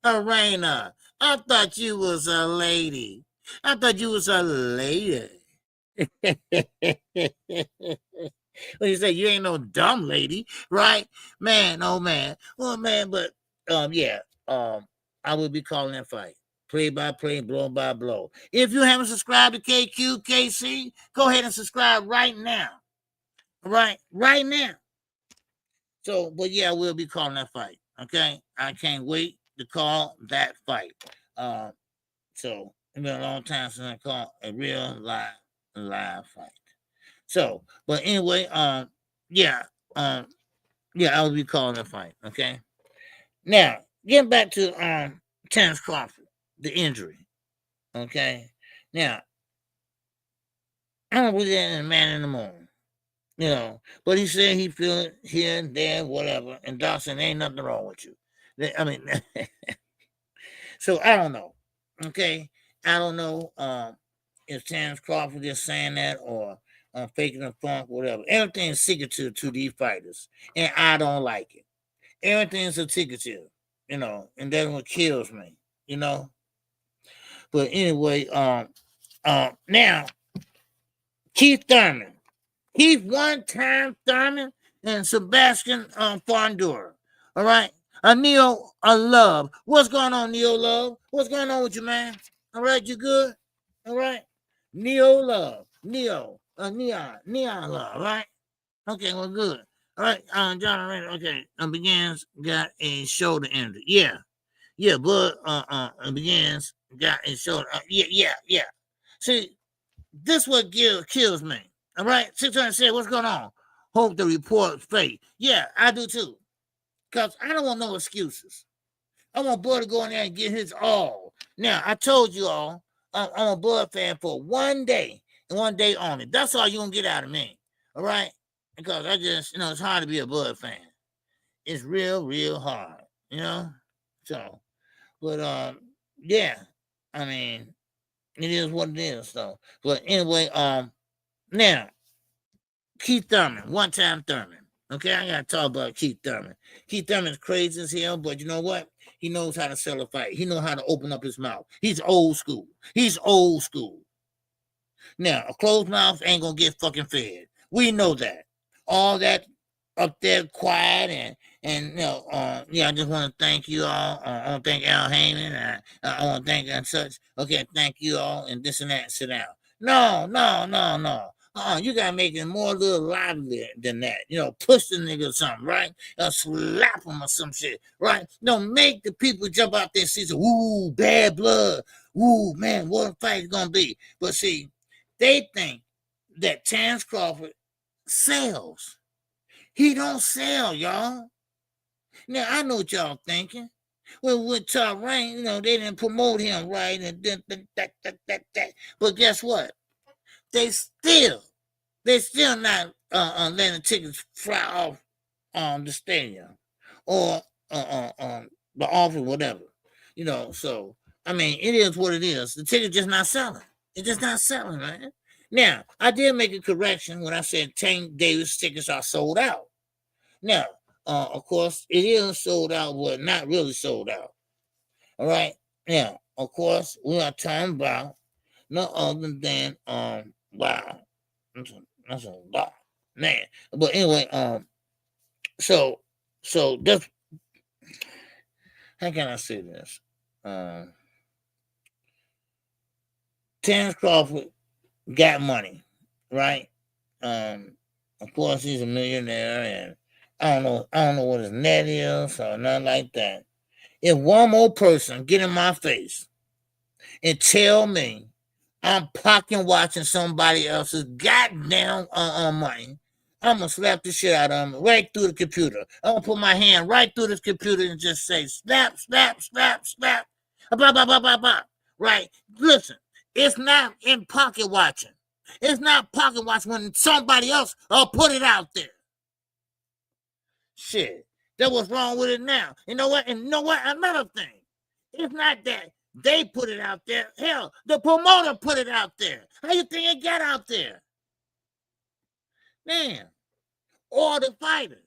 Arena, I thought you was a lady. I thought you was a lady. Well, you say you ain't no dumb lady, right? Man, oh man. Well, man, but yeah, I will be calling that fight. Play by play, blow by blow. If you haven't subscribed to KQKC, go ahead and subscribe right now. Right now. So, but yeah, we'll be calling that fight. Okay, I can't wait to call that fight. So it's been a long time since I called a real live fight. So, but anyway, yeah, I will be calling that fight. Okay. Now, getting back to Terrence Crawford, the injury. Okay. Now, I don't believe that in a man in the moon. You know, but he said he feel it here and there, whatever. And Doc said, ain't nothing wrong with you. I mean, so I don't know. Okay. I don't know if Terrence Crawford is saying that or faking the funk, whatever. Everything's secretive to these fighters. And I don't like it. Everything's a secretive, you know, and that's what kills me, you know. But anyway, now Keith Thurman. Keith one-time Thurman and Sebastian Fondura. All right. Neo Love. What's going on, Neo Love? What's going on with you, man? All right, you good? All right. Neo Love. Neon Love, all right? Okay, well, good. All right, John Rader, okay. Begins got a shoulder injury. Yeah, but Begins got a shoulder. Yeah. See, this what kills me. All right, 600 said, what's going on? Hope the report fake. Yeah, I do too. Because I don't want no excuses. I want Bud to go in there and get his all. Now, I told you all, I'm a Bud fan for one day and one day only. That's all you're going to get out of me. All right? Because I just, you know, it's hard to be a Bud fan. It's real hard, you know? So, but, yeah, I mean, it is what it is, so. But anyway, now, Keith Thurman, one-time Thurman. Okay, I got to talk about Keith Thurman. Keith Thurman's crazy as hell, but you know what? He knows how to sell a fight. He knows how to open up his mouth. He's old school. Now, a closed mouth ain't going to get fucking fed. We know that. All that up there quiet and you know, I just want to thank you all. I want to thank Al Heyman. I want to thank and such. Okay, thank you all and this and that. Sit down. No. You gotta make it more a little livelier than that. You know, push the nigga or something, right? Slap him or some shit, right? Don't make the people jump out there and see, ooh, bad blood. Ooh, man, what a fight it's gonna be. But see, they think that Terrence Crawford sells. He don't sell, y'all. Now, I know what y'all thinking. Well, with Top Rank, you know, they didn't promote him right and that. But guess what? They still not letting tickets fly off the stadium or the office, whatever. You know, so I mean, it is what it is. The ticket's just not selling. It's just not selling, man. Now, I did make a correction when I said Tank Davis tickets are sold out. Now, of course, it is sold out, but not really sold out. All right. Now, of course, we are talking about no other than wow. That's a lot, man. But anyway, so that's how can I say this? Terrence Crawford got money, right? Of course, he's a millionaire, and I don't know what his net is or nothing like that. If one more person get in my face and tell me I'm pocket watching somebody else's goddamn money, I'm gonna slap the shit out of him right through the computer. I'm gonna put my hand right through this computer and just say snap, blah, blah, blah, blah, blah. Right? Listen, it's not in pocket watching. It's not pocket watching when somebody else put it out there. Shit. That's what's wrong with it now. You know what? And you know what? Another thing. It's not that they put it out there. Hell, the promoter put it out there. How you think it got out there? Man. Or the fighter.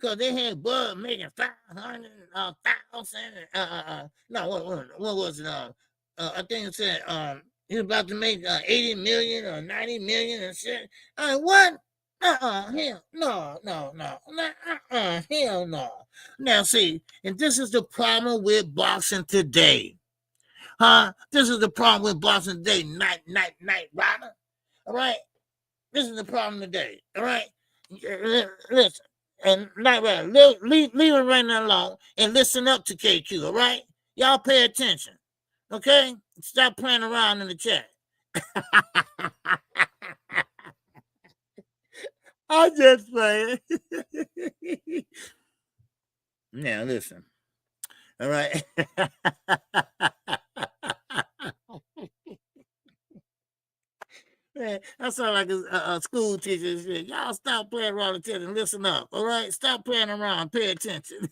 Because they had Bud making 500,000. No, what was it? I think it said He's about to make 80 million or 90 million and shit. What? Hell, no. Hell no. Now, see, and this is the problem with boxing today. This is the problem with boxing today. Night, rider. All right? This is the problem today. All right? Listen. And Night Rider, leave it right now alone and listen up to KQ, all right? Y'all pay attention, okay? Stop playing around in the chat. I'm just playing. Now, listen, all right? Man, I sound like a school teacher. Shit. Y'all stop playing around the chat and listen up, all right? Stop playing around. Pay attention.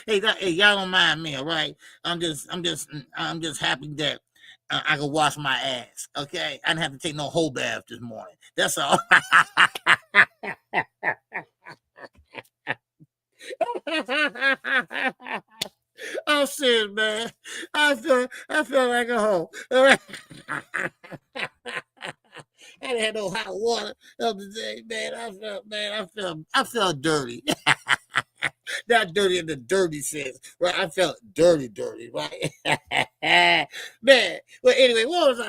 Hey, y'all don't mind me, all right? I'm just happy that I can wash my ass. Okay, I didn't have to take no whole bath this morning. That's all. I'm serious, man. I feel like a hoe. All right. I didn't have no hot water the other day, man. I felt dirty. Not dirty in the dirty sense, right? I felt dirty, right? Man. Well, anyway, what was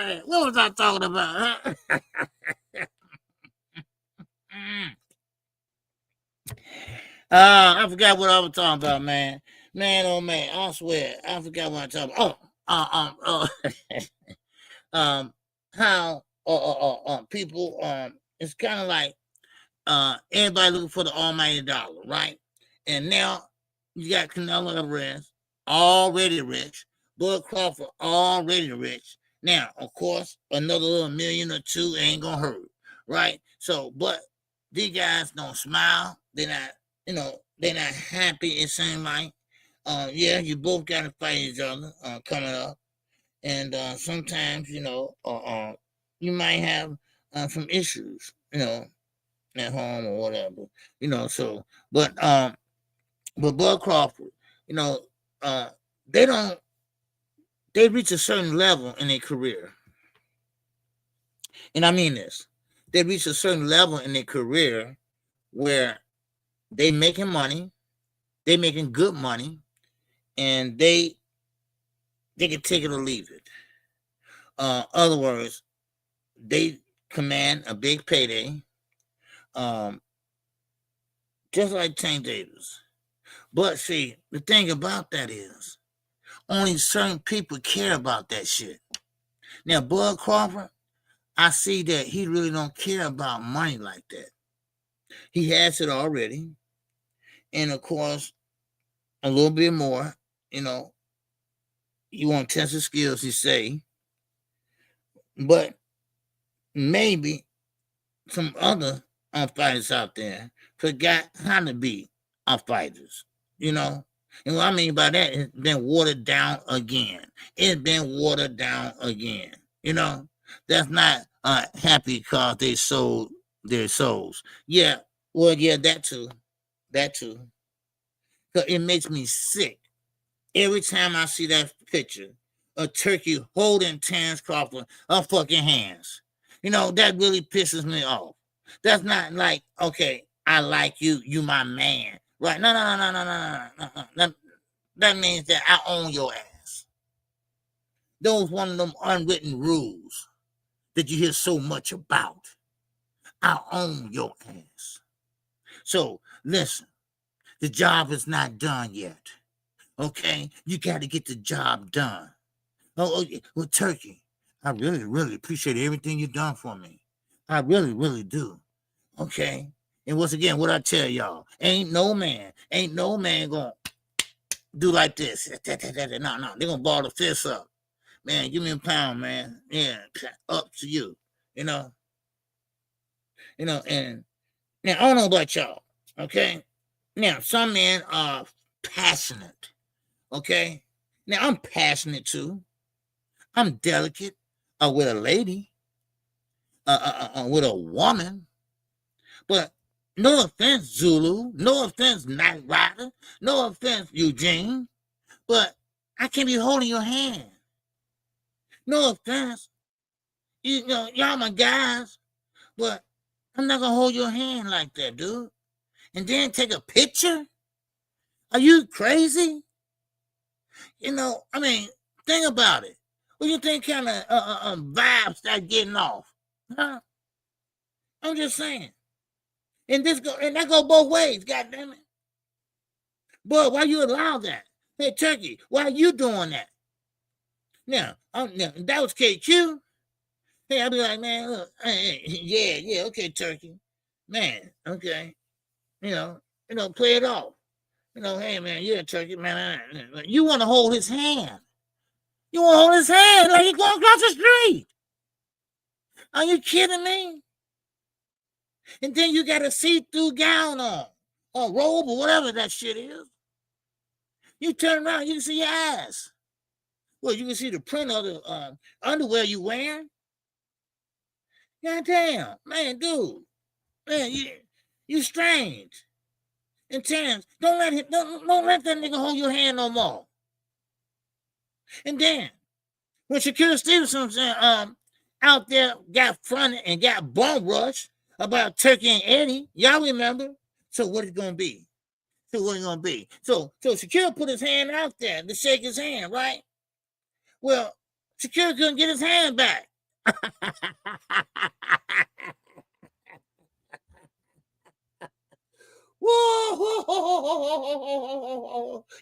I talking about? Huh? I forgot what I was talking about, man. Man, oh man, I swear, I forgot what I'm talking about. How people it's kind of like everybody looking for the almighty dollar, right? And now you got Canelo Alvarez already rich, Bud Crawford already rich. Now, of course, another little million or two ain't gonna hurt, right? So, but these guys don't smile. They're not, they're not happy. It seems like, yeah, you both got to fight each other coming up, and sometimes, you might have some issues, at home or whatever, So, but Bud Crawford, they reach a certain level in their career, and I mean this. They reach a certain level in their career where they making money, they making good money, and they can take it or leave it. Other words, they command a big payday, just like Tank Davis. But see, the thing about that is, only certain people care about that shit. Now, Bud Crawford, I see that he really don't care about money like that. He has it already. And of course, a little bit more, you want to test his skills, he say. But maybe some other fighters out there forgot how to be fighters, And what I mean by that, it's been watered down again. It's been watered down again. That's not happy because they sold their souls. Yeah, well, yeah, that too. Because it makes me sick every time I see that picture of Turkey holding Terrence Crawford fucking hands. That really pisses me off. That's not like, okay, I like you, you my man. Right? No. That means that I own your ass. Those one of them unwritten rules that you hear so much about. I own your ass. So listen, the job is not done yet. Okay? You got to get the job done. Oh, well, Turkey, I really, really appreciate everything you've done for me. I really, really do. Okay? And once again, what I tell y'all, ain't no man gonna do like this. No, they're gonna ball the fist up. Man, give me a pound, man. Yeah, up to you. And now I don't know about y'all. Okay? Now, some men are passionate. Okay? Now, I'm passionate too. I'm delicate with a lady, with a woman. But No offense, Zulu. No offense, Night Rider. No offense, Eugene. But I can't be holding your hand. No offense. You know, y'all my guys, but I'm not gonna hold your hand like that, dude. And then take a picture? Are you crazy? You know, I mean, think about it. What do you think kind of vibes start getting off? Huh? I'm just saying. And that go both ways, goddamn it. Boy, why you allow that? Hey, Turkey, why are you doing that? Now, that was KQ. Hey, I'll be like, man, look, yeah, okay, Turkey. Man, okay. You know, play it off. You know, hey, man, yeah, Turkey, man. You want to hold his hand. You want to hold his hand like he's going across the street. Are you kidding me? And then you got a see-through gown on, or robe, or whatever that shit is. You turn around, you can see your ass. Well, you can see the print of the underwear you wearing. God damn, man, dude. Man, you strange. And Terrence, don't let that nigga hold your hand no more. And then, when Shakur Stevenson out there got fronted and got bum rushed about Turkey and Eddie, y'all remember? So what is it gonna be? So Shakur put his hand out there to shake his hand, right? Well, Shakur couldn't get his hand back. Whoa!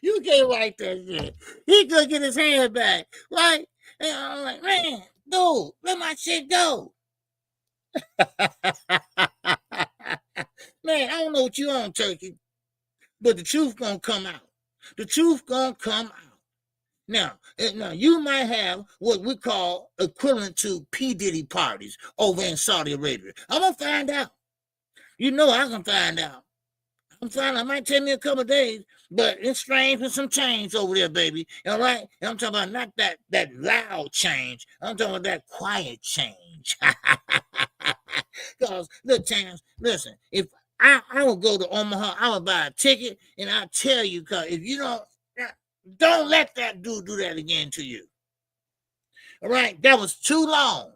You can't write that shit. He couldn't get his hand back, right? And I'm like, man, dude, let my shit go. Man, I don't know what you on, Turkey, but the truth gonna come out. The truth gonna come out. Now, you might have what we call equivalent to P. Diddy parties over in Saudi Arabia. I'm gonna find out. You know I can find out. I'm fine. It might take me a couple of days, but it's strange for some change over there, baby. All right? And I'm talking about not that loud change. I'm talking about that quiet change. Because, look, Chance, listen, if I would go to Omaha, I would buy a ticket, and I'll tell you, because if you don't let that dude do that again to you. All right? That was too long.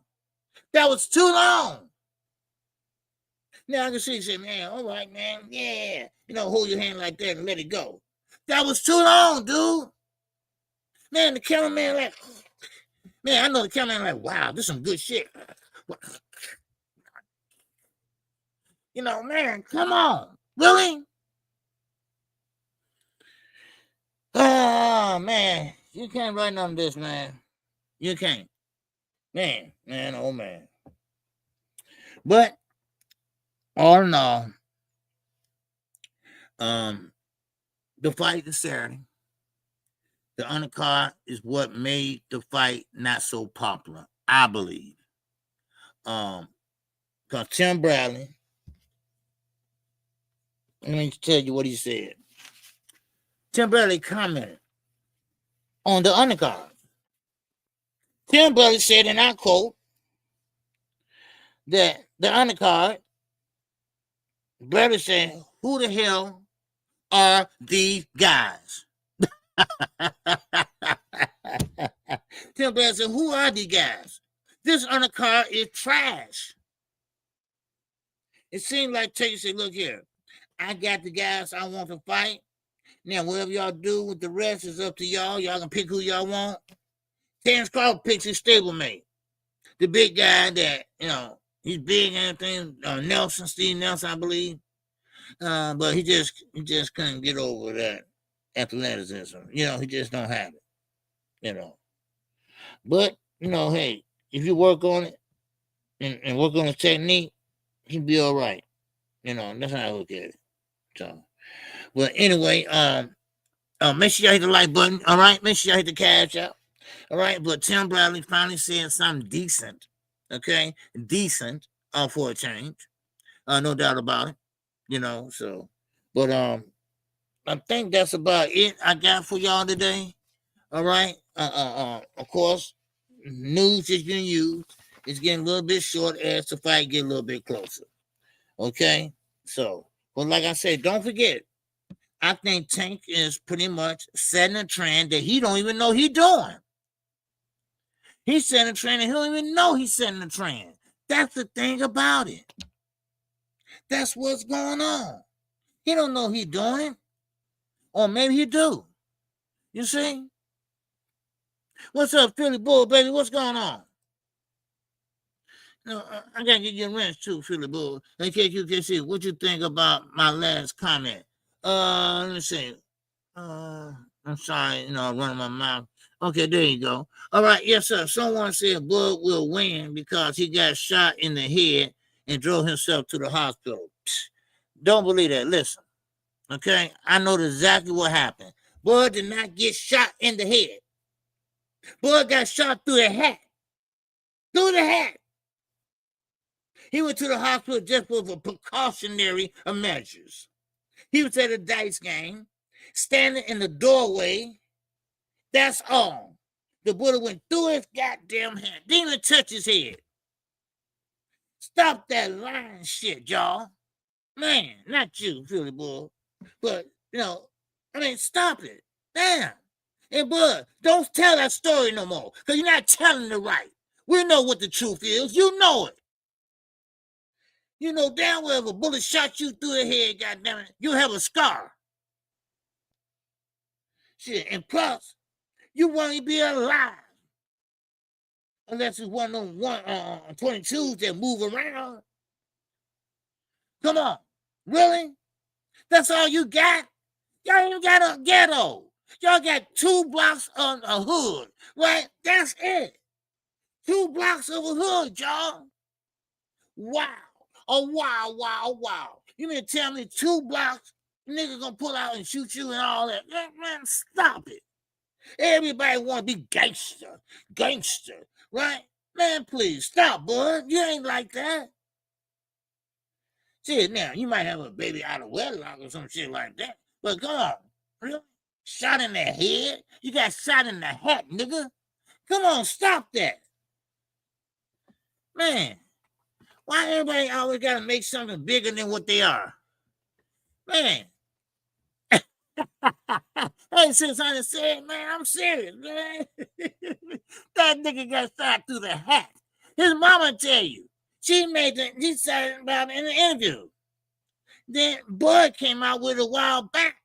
That was too long. Now I can see, say, man, all right, man, yeah. Hold your hand like that and let it go. That was too long, dude. Man, the cameraman like, man, I know the cameraman like, wow, this is some good shit. Man, come on. Really? Oh, man. You can't write none of this, man. You can't. Man, oh, man. But, all in all, the fight is Saturday. The undercard is what made the fight not so popular, I believe. Because Tim Bradley, let me tell you what he said. Tim Bradley commented on the undercard. Tim Bradley said, and I quote, that the undercard, Bradley said, who the hell are these guys? Tim Bradley said, who are these guys? This undercard is trash. It seemed like Turkey said, look here, I got the guys I want to fight. Now, whatever y'all do with the rest is up to y'all. Y'all can pick who y'all want. Terrence Crawford picks his stablemate. The big guy that, he's big and everything. Steve Nelson, I believe. But he just couldn't get over that athleticism. He just don't have it. But, hey, if you work on it and work on the technique, he'll be all right. That's how I look at it. So, but anyway, make sure y'all hit the like button. All right, make sure y'all hit the cash out. All right, but Tim Bradley finally said something decent. Okay, decent for a change. No doubt about it. So, but I think that's about it I got for y'all today. All right. Of course, news is being used. It's getting a little bit short as the fight get a little bit closer. Okay, so But like I said, don't forget, I think Tank is pretty much setting a trend that he don't even know he's doing. He's setting a trend and he don't even know he's setting a trend. That's the thing about it. That's what's going on. He don't know he's doing it. Or maybe he do. You see? What's up, Philly Bull, baby? What's going on? No, I gotta get your wrench too, Philly Bull. Hey, KQKC, what you think about my last comment? Let me see. I'm sorry, I'm running my mouth. Okay, there you go. All right, yes, sir. Someone said Bud will win because he got shot in the head and drove himself to the hospital. Psst, don't believe that. Listen, okay? I know exactly what happened. Bud did not get shot in the head. Bud got shot through the hat. Through the hat. He went to the hospital just for precautionary measures. He was at a dice game, standing in the doorway. That's all. The bullet went through his goddamn hand. Didn't even touch his head. Stop that lying shit, y'all. Man, not you, Philly Bull. But, stop it. Damn. And, Bud, don't tell that story no more, because you're not telling it right. We know what the truth is. You know it. You know damn well if a bullet shot you through the head, goddammit, you'll have a scar. Shit, and plus, you won't even be alive. Unless it's one of them 22s that move around. Come on. Really? That's all you got? Y'all ain't got a ghetto. Y'all got 2 blocks on a hood, right? That's it. 2 blocks of a hood, y'all. Wow. Oh, wow. You mean to tell me 2 blocks, nigga gonna pull out and shoot you and all that? Man, stop it. Everybody want to be gangster, right? Man, please, stop, bud. You ain't like that. Shit, now, you might have a baby out of wedlock or some shit like that, but come on, really? Shot in the head? You got shot in the hat, nigga. Come on, stop that. Man, why everybody always got to make something bigger than what they are? Man. Hey, since I said, man, I'm serious, man. That nigga got shot through the hat. His mama tell you. She said about it in the interview. Then Bud came out with it a while back.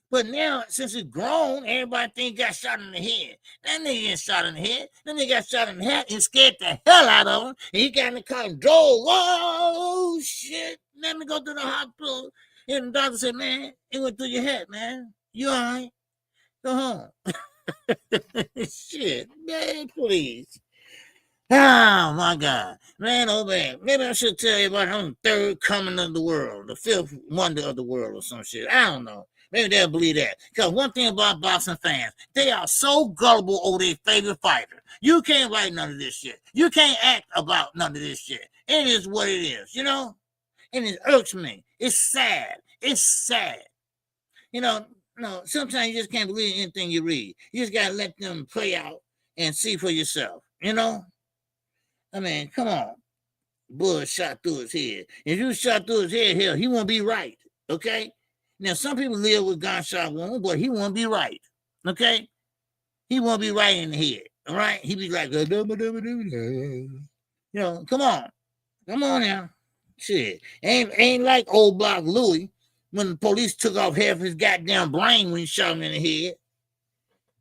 But now, since he's grown, everybody think he got shot in the head. That nigga get shot in the head. That nigga got shot in the head and scared the hell out of him. And he got in the car and drove. Whoa, shit. Let me go to the hospital. And the doctor said, man, it went through your head, man. You all right? Go home. Shit, man, please. Oh, my God. Man, oh, man. Maybe I should tell you about I'm the 3rd coming of the world, the 5th wonder of the world or some shit. I don't know. Maybe they'll believe that. Because one thing about boxing fans, they are so gullible over their favorite fighter. You can't write none of this shit. You can't act about none of this shit. It is what it is, And it irks me. It's sad. It's sad. No, sometimes you just can't believe anything you read. You just got to let them play out and see for yourself, I mean, come on. Bud shot through his head. If you shot through his head, hell, he won't be right, okay? Now, some people live with gunshot wounds, but he won't be right, okay? He won't be right in the head, all right? He be like, come on. Come on now. Shit. Ain't like old block Louis when the police took off half his goddamn brain when he shot him in the head.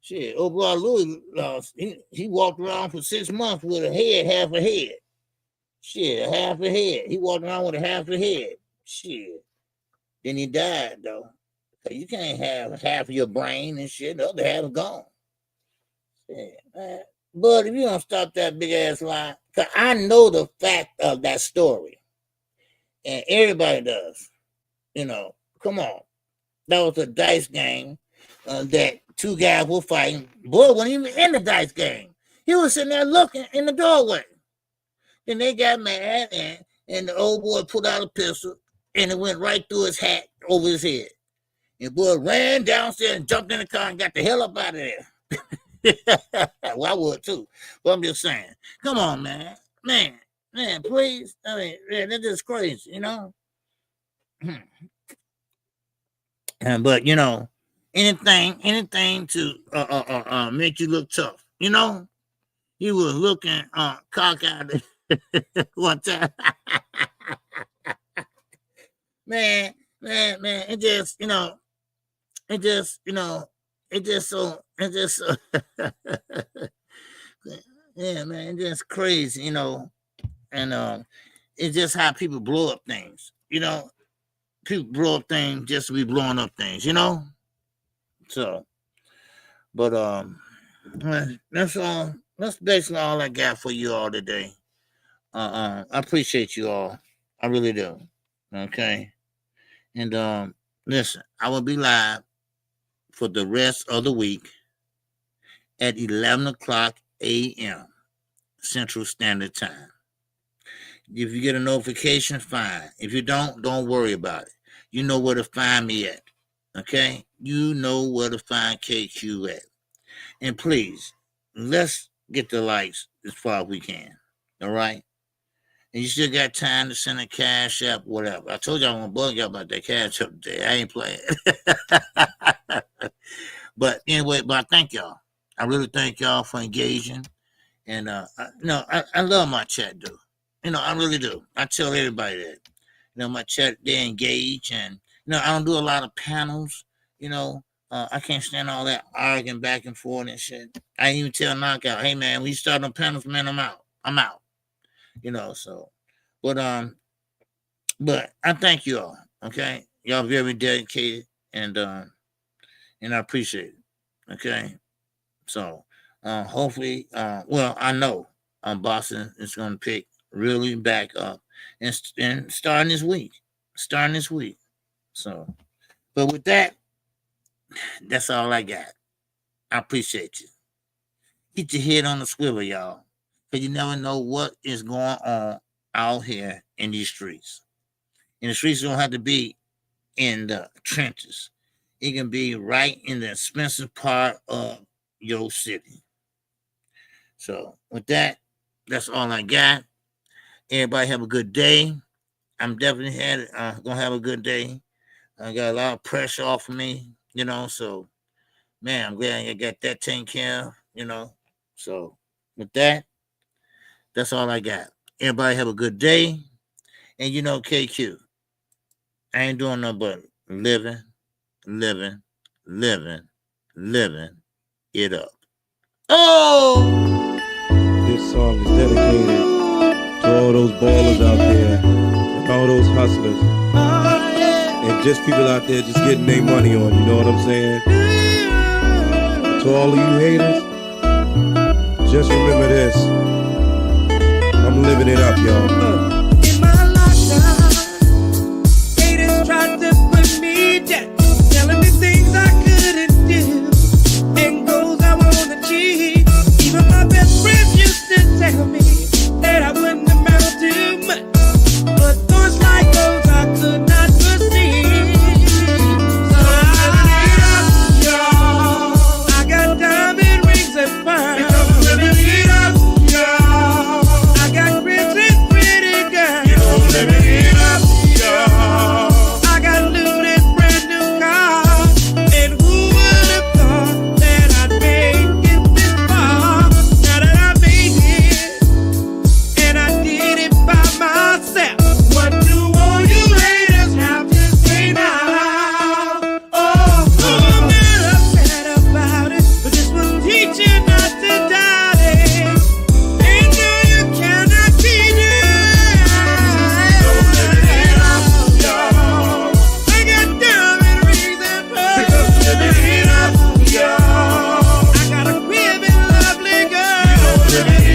Shit, old block Louis, he walked around for 6 months with a head, half a head. Shit, half a head. He walked around with a half a head. Shit. Then he died, though. You can't have half of your brain and shit. The other half is gone. Shit, man. But if you don't stop that big-ass lie, because I know the fact of that story. And everybody does. Come on. That was a dice game that 2 guys were fighting. Boy wasn't even in the dice game. He was sitting there looking in the doorway. Then they got mad, and the old boy pulled out a pistol, and it went right through his hat over his head. And boy ran downstairs and jumped in the car and got the hell up out of there. Well, I would too. But I'm just saying. Come on, man. Man, please. I mean, that's just crazy, But you know, anything to make you look tough. You know, he was looking cockeyed one time. man, it just so yeah, man, it's just crazy, you know, and it's just how people blow up things, you know. People blow up things just to be blowing up things, you know. So, but that's all. That's basically all I got for you all today. I appreciate you all. I really do. Okay. And listen, I will be live for the rest of the week at 11 o'clock a.m. Central Standard Time. If you get a notification, fine. If you don't worry about it. You know where to find me at. Okay? You know where to find KQ at. And please, let's get the likes as far as we can. All right? And you still got time to send a cash app, whatever. I told you I'm going to bug you about that cash app today. I ain't playing. But anyway, I thank y'all. I really thank y'all for engaging. And, I love my chat, dude. You know, I really do. I tell everybody that. You know, my chat, they engage. And, you know, I don't do a lot of panels. You know, I can't stand all that arguing back and forth and shit. I even tell Knockout, hey, man, when you start on panels, man, I'm out. You know, so. But I thank you all, okay? Y'all very dedicated. And I appreciate it, okay? So, hopefully, I know Boston is going to pick really back up and starting this week. So, but with that, that's all I got. I appreciate you. Keep your head on the swivel, y'all, because you never know what is going on out here in these streets. And the streets don't have to be in the trenches. It can be right in the expensive part of your city. So with that, that's all I got. Everybody have a good day. I'm definitely gonna have a good day. I got a lot of pressure off of me, you know, so man, I'm glad I got that taken care of, you know. So with that, that's all I got. Everybody have a good day. And you know, KQ, I ain't doing nothing but living it up. Oh! This song is dedicated to all those ballers out there and all those hustlers and just people out there just getting their money on, you know what I'm saying? To all of you haters, just remember this. I'm living it up, y'all. In my lifetime, haters tried to put me down, telling me things I couldn't do and goals I won't achieve. Even my best friends used to tell me that I wouldn't amount to much, but thoughts like those I could not perceive. So I got diamond rings and pearls. Living